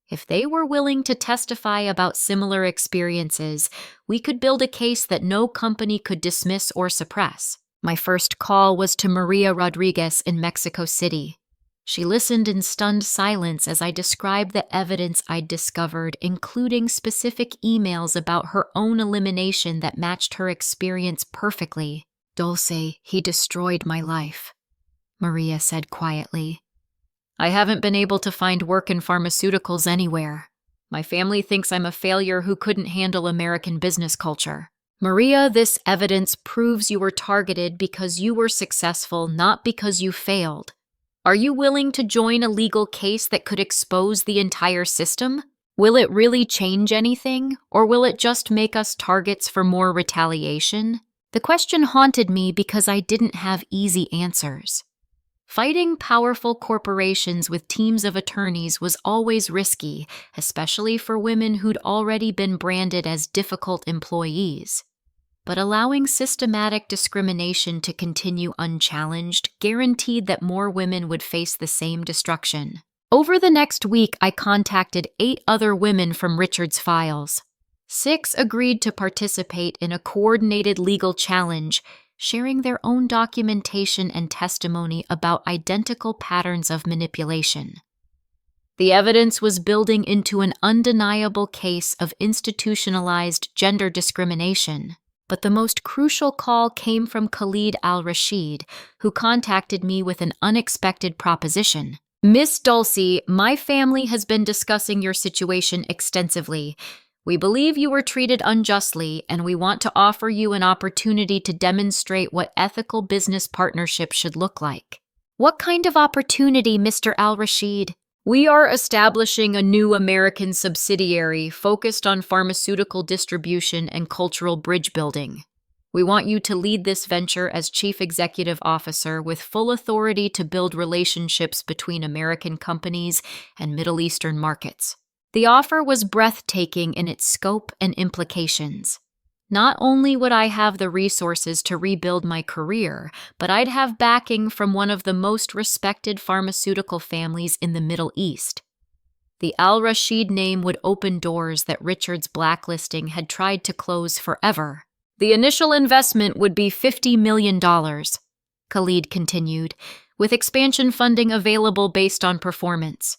If they were willing to testify about similar experiences, we could build a case that no company could dismiss or suppress. My first call was to Maria Rodriguez in Mexico City. She listened in stunned silence as I described the evidence I'd discovered, including specific emails about her own elimination that matched her experience perfectly. "Dulce, he destroyed my life," Maria said quietly. "I haven't been able to find work in pharmaceuticals anywhere. My family thinks I'm a failure who couldn't handle American business culture." "Maria, this evidence proves you were targeted because you were successful, not because you failed. Are you willing to join a legal case that could expose the entire system? Will it really change anything, or will it just make us targets for more retaliation?" The question haunted me because I didn't have easy answers. Fighting powerful corporations with teams of attorneys was always risky, especially for women who'd already been branded as difficult employees. But allowing systematic discrimination to continue unchallenged guaranteed that more women would face the same destruction. Over the next week, I contacted 8 other women from Richard's files. 6 agreed to participate in a coordinated legal challenge, sharing their own documentation and testimony about identical patterns of manipulation. The evidence was building into an undeniable case of institutionalized gender discrimination. But the most crucial call came from Khalid al-Rashid, who contacted me with an unexpected proposition. Miss Dulcie, my family has been discussing your situation extensively. We believe you were treated unjustly, and we want to offer you an opportunity to demonstrate what ethical business partnership should look like. What kind of opportunity, Mr. al-Rashid? We are establishing a new American subsidiary focused on pharmaceutical distribution and cultural bridge building. We want you to lead this venture as Chief Executive Officer with full authority to build relationships between American companies and Middle Eastern markets. The offer was breathtaking in its scope and implications. Not only would I have the resources to rebuild my career, but I'd have backing from one of the most respected pharmaceutical families in the Middle East. The al-Rashid name would open doors that Richard's blacklisting had tried to close forever. The initial investment would be $50 million, Khalid continued, with expansion funding available based on performance.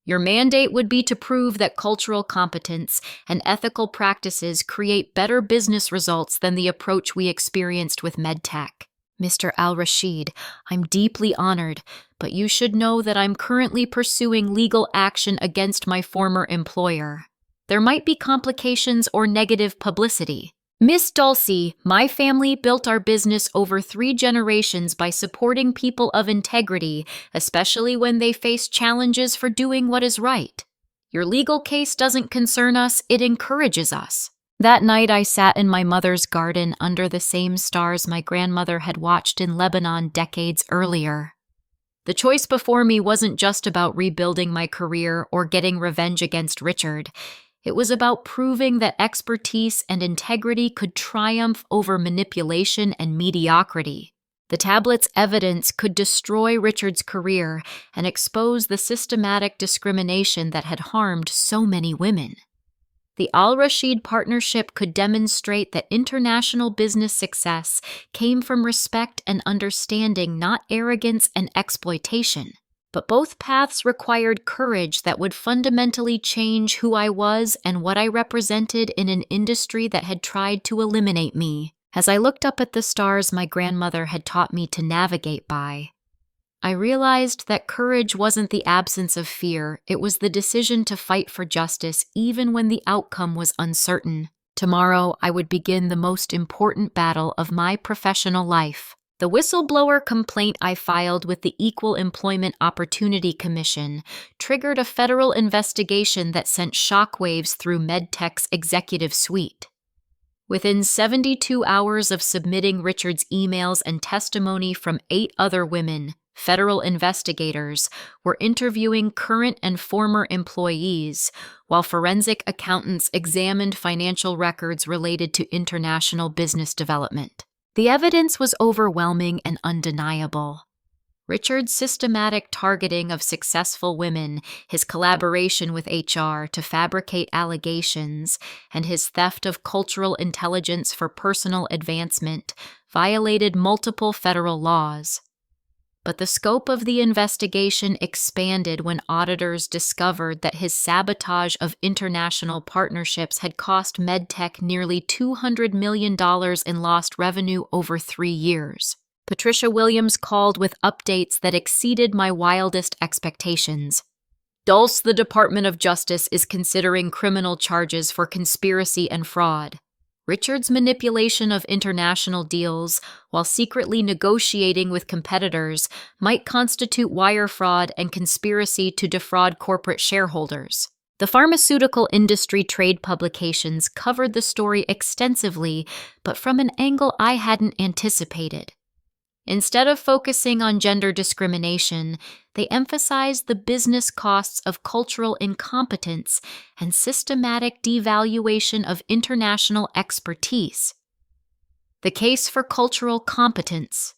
Your mandate would be to prove that cultural competence and ethical practices create better business results than the approach we experienced with MedTech. Mr. al-Rashid, I'm deeply honored, but you should know that I'm currently pursuing legal action against my former employer. There might be complications or negative publicity. Miss Dulcie, my family built our business over 3 generations by supporting people of integrity, especially when they face challenges for doing what is right. Your legal case doesn't concern us, it encourages us. That night I sat in my mother's garden under the same stars my grandmother had watched in Lebanon decades earlier. The choice before me wasn't just about rebuilding my career or getting revenge against Richard. It was about proving that expertise and integrity could triumph over manipulation and mediocrity. The tablet's evidence could destroy Richard's career and expose the systematic discrimination that had harmed so many women. The al-Rashid partnership could demonstrate that international business success came from respect and understanding, not arrogance and exploitation. But both paths required courage that would fundamentally change who I was and what I represented in an industry that had tried to eliminate me. As I looked up at the stars my grandmother had taught me to navigate by, I realized that courage wasn't the absence of fear, it was the decision to fight for justice even when the outcome was uncertain. Tomorrow, I would begin the most important battle of my professional life. The whistleblower complaint I filed with the Equal Employment Opportunity Commission triggered a federal investigation that sent shockwaves through MedTech's executive suite. Within 72 hours of submitting Richard's emails and testimony from 8 other women, federal investigators were interviewing current and former employees, while forensic accountants examined financial records related to international business development. The evidence was overwhelming and undeniable. Richard's systematic targeting of successful women, his collaboration with HR to fabricate allegations, and his theft of cultural intelligence for personal advancement violated multiple federal laws. But the scope of the investigation expanded when auditors discovered that his sabotage of international partnerships had cost MedTech nearly $200 million in lost revenue over 3 years. Patricia Williams called with updates that exceeded my wildest expectations. Dulce, the Department of Justice is considering criminal charges for conspiracy and fraud. Richard's manipulation of international deals while secretly negotiating with competitors might constitute wire fraud and conspiracy to defraud corporate shareholders. The pharmaceutical industry trade publications covered the story extensively, but from an angle I hadn't anticipated. Instead of focusing on gender discrimination, they emphasized the business costs of cultural incompetence and systematic devaluation of international expertise. The case for cultural competence.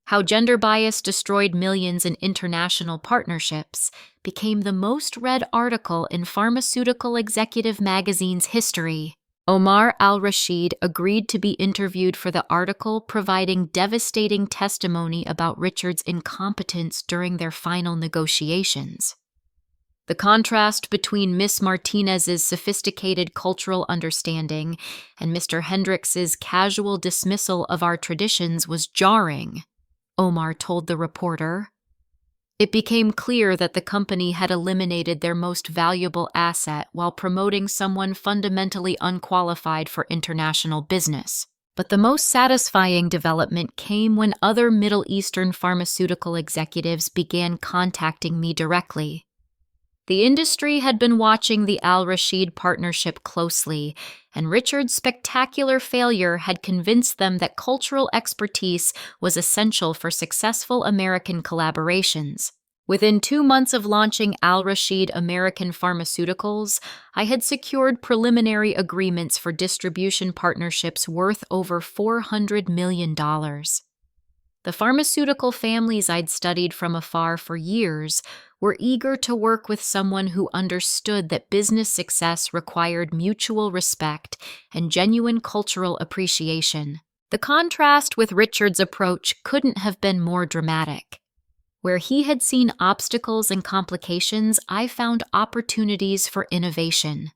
How gender bias destroyed millions in international partnerships became the most read article in Pharmaceutical Executive Magazine's history. Omar al-Rashid agreed to be interviewed for the article, providing devastating testimony about Richard's incompetence during their final negotiations. The contrast between Miss Martinez's sophisticated cultural understanding and Mr. Hendricks's casual dismissal of our traditions was jarring, Omar told the reporter. It became clear that the company had eliminated their most valuable asset while promoting someone fundamentally unqualified for international business. But the most satisfying development came when other Middle Eastern pharmaceutical executives began contacting me directly. The industry had been watching the Al-Rashid partnership closely, and Richard's spectacular failure had convinced them that cultural expertise was essential for successful American collaborations. Within 2 months of launching Al-Rashid American Pharmaceuticals, I had secured preliminary agreements for distribution partnerships worth over $400 million. The pharmaceutical families I'd studied from afar for years were eager to work with someone who understood that business success required mutual respect and genuine cultural appreciation. The contrast with Richard's approach couldn't have been more dramatic. Where he had seen obstacles and complications, I found opportunities for innovation.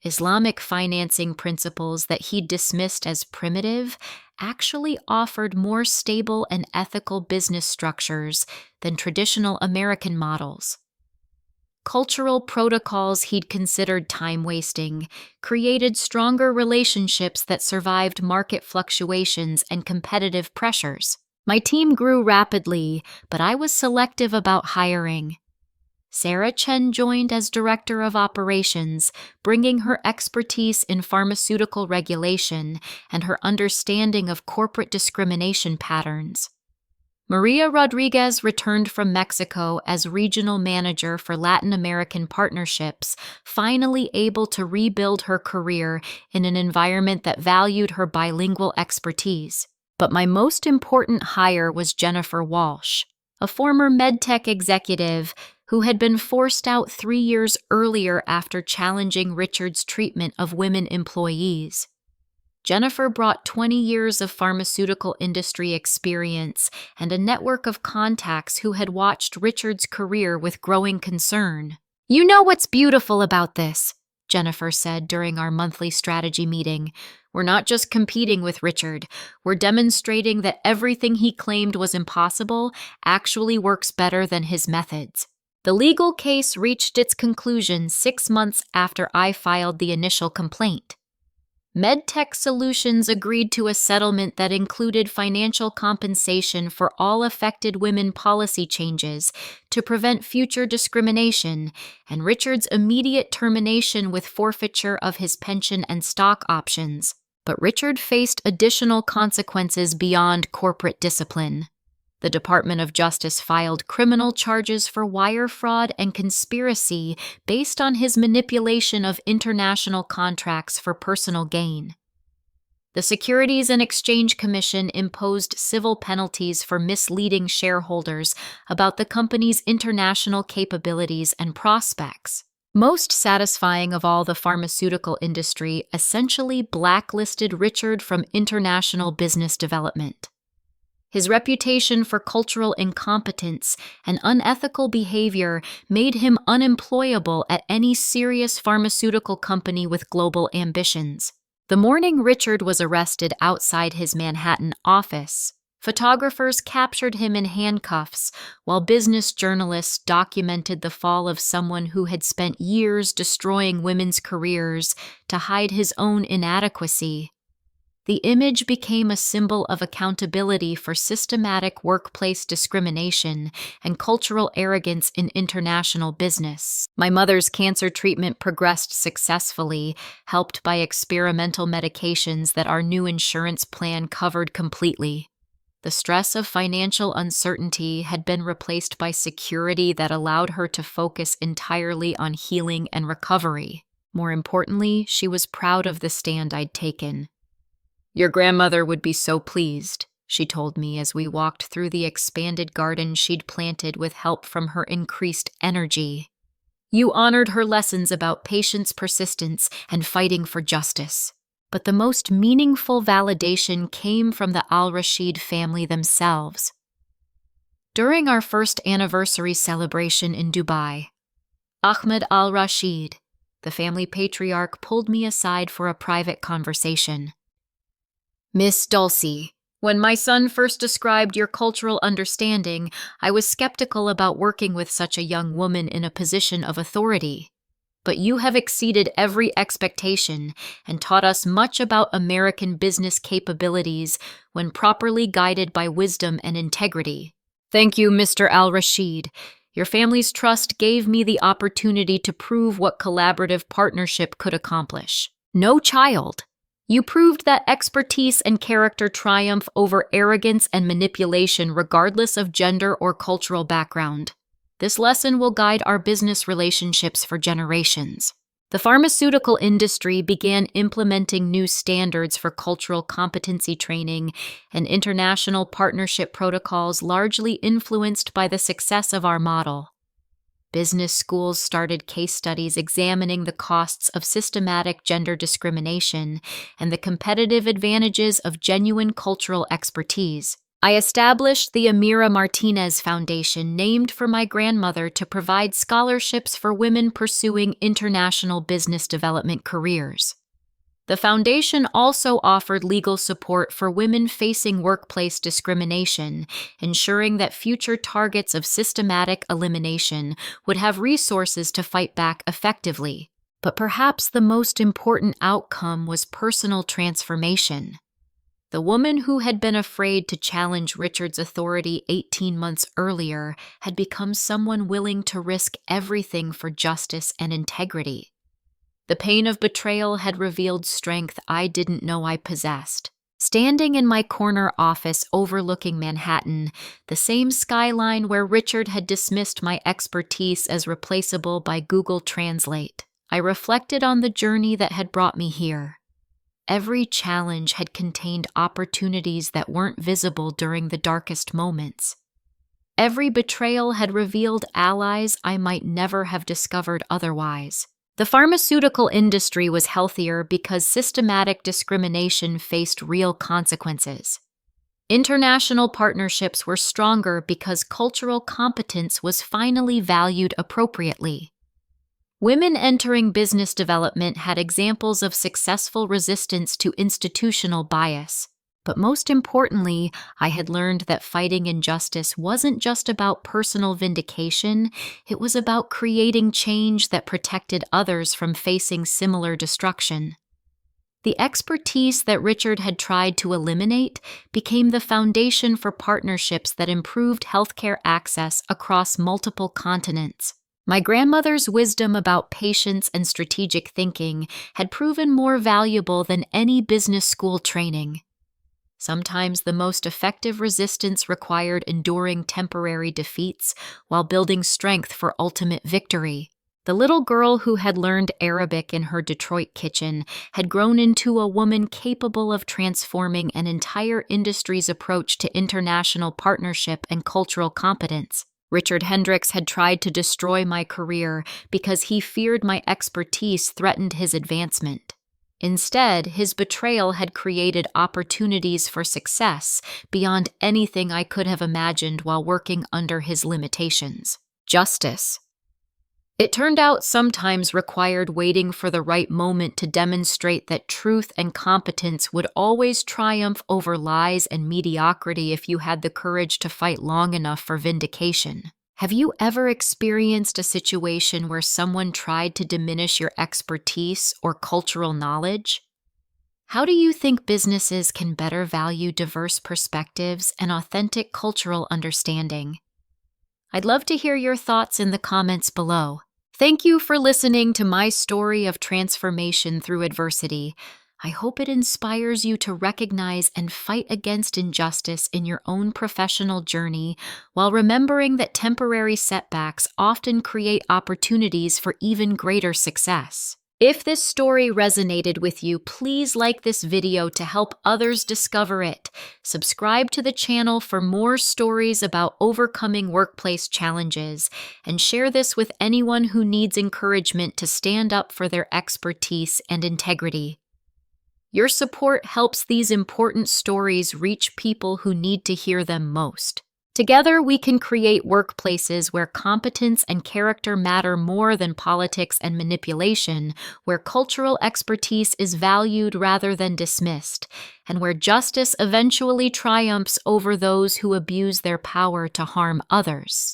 Islamic financing principles that he dismissed as primitive actually offered more stable and ethical business structures than traditional American models. Cultural protocols he'd considered time-wasting created stronger relationships that survived market fluctuations and competitive pressures. My team grew rapidly, but I was selective about hiring. Sarah Chen joined as Director of Operations, bringing her expertise in pharmaceutical regulation and her understanding of corporate discrimination patterns. Maria Rodriguez returned from Mexico as Regional Manager for Latin American Partnerships, finally able to rebuild her career in an environment that valued her bilingual expertise. But my most important hire was Jennifer Walsh, a former MedTech executive who had been forced out 3 years earlier after challenging Richard's treatment of women employees. Jennifer brought 20 years of pharmaceutical industry experience and a network of contacts who had watched Richard's career with growing concern. "You know what's beautiful about this," Jennifer said during our monthly strategy meeting. "We're not just competing with Richard. We're demonstrating that everything he claimed was impossible actually works better than his methods." The legal case reached its conclusion 6 months after I filed the initial complaint. MedTech Solutions agreed to a settlement that included financial compensation for all affected women policy changes to prevent future discrimination, and Richard's immediate termination with forfeiture of his pension and stock options. But Richard faced additional consequences beyond corporate discipline. The Department of Justice filed criminal charges for wire fraud and conspiracy based on his manipulation of international contracts for personal gain. The Securities and Exchange Commission imposed civil penalties for misleading shareholders about the company's international capabilities and prospects. Most satisfying of all, the pharmaceutical industry essentially blacklisted Richard from international business development. His reputation for cultural incompetence and unethical behavior made him unemployable at any serious pharmaceutical company with global ambitions. The morning Richard was arrested outside his Manhattan office, photographers captured him in handcuffs, while business journalists documented the fall of someone who had spent years destroying women's careers to hide his own inadequacy. The image became a symbol of accountability for systematic workplace discrimination and cultural arrogance in international business. My mother's cancer treatment progressed successfully, helped by experimental medications that our new insurance plan covered completely. The stress of financial uncertainty had been replaced by security that allowed her to focus entirely on healing and recovery. More importantly, she was proud of the stand I'd taken. "Your grandmother would be so pleased," she told me as we walked through the expanded garden she'd planted with help from her increased energy. "You honored her lessons about patience, persistence, and fighting for justice." But the most meaningful validation came from the al-Rashid family themselves. During our first anniversary celebration in Dubai, Ahmed al-Rashid, the family patriarch, pulled me aside for a private conversation. "Miss Dulcie, when my son first described your cultural understanding, I was skeptical about working with such a young woman in a position of authority. But you have exceeded every expectation and taught us much about American business capabilities when properly guided by wisdom and integrity. Thank you, Mr. Al-Rashid. Your family's trust gave me the opportunity to prove what collaborative partnership could accomplish. No child. You proved that expertise and character triumph over arrogance and manipulation regardless of gender or cultural background. This lesson will guide our business relationships for generations." The pharmaceutical industry began implementing new standards for cultural competency training and international partnership protocols largely influenced by the success of our model. Business schools started case studies examining the costs of systematic gender discrimination and the competitive advantages of genuine cultural expertise. I established the Amira Martinez Foundation, named for my grandmother, to provide scholarships for women pursuing international business development careers. The foundation also offered legal support for women facing workplace discrimination, ensuring that future targets of systematic elimination would have resources to fight back effectively. But perhaps the most important outcome was personal transformation. The woman who had been afraid to challenge Richard's authority 18 months earlier had become someone willing to risk everything for justice and integrity. The pain of betrayal had revealed strength I didn't know I possessed. Standing in my corner office overlooking Manhattan, the same skyline where Richard had dismissed my expertise as replaceable by Google Translate, I reflected on the journey that had brought me here. Every challenge had contained opportunities that weren't visible during the darkest moments. Every betrayal had revealed allies I might never have discovered otherwise. The pharmaceutical industry was healthier because systematic discrimination faced real consequences. International partnerships were stronger because cultural competence was finally valued appropriately. Women entering business development had examples of successful resistance to institutional bias. But most importantly, I had learned that fighting injustice wasn't just about personal vindication, it was about creating change that protected others from facing similar destruction. The expertise that Richard had tried to eliminate became the foundation for partnerships that improved healthcare access across multiple continents. My grandmother's wisdom about patience and strategic thinking had proven more valuable than any business school training. Sometimes the most effective resistance required enduring temporary defeats while building strength for ultimate victory. The little girl who had learned Arabic in her Detroit kitchen had grown into a woman capable of transforming an entire industry's approach to international partnership and cultural competence. Richard Hendricks had tried to destroy my career because he feared my expertise threatened his advancement. Instead, his betrayal had created opportunities for success beyond anything I could have imagined while working under his limitations. Justice. It turned out sometimes required waiting for the right moment to demonstrate that truth and competence would always triumph over lies and mediocrity if you had the courage to fight long enough for vindication. Have you ever experienced a situation where someone tried to diminish your expertise or cultural knowledge? How do you think businesses can better value diverse perspectives and authentic cultural understanding? I'd love to hear your thoughts in the comments below. Thank you for listening to my story of transformation through adversity. I hope it inspires you to recognize and fight against injustice in your own professional journey, while remembering that temporary setbacks often create opportunities for even greater success. If this story resonated with you, please like this video to help others discover it. Subscribe to the channel for more stories about overcoming workplace challenges, and share this with anyone who needs encouragement to stand up for their expertise and integrity. Your support helps these important stories reach people who need to hear them most. Together, we can create workplaces where competence and character matter more than politics and manipulation, where cultural expertise is valued rather than dismissed, and where justice eventually triumphs over those who abuse their power to harm others.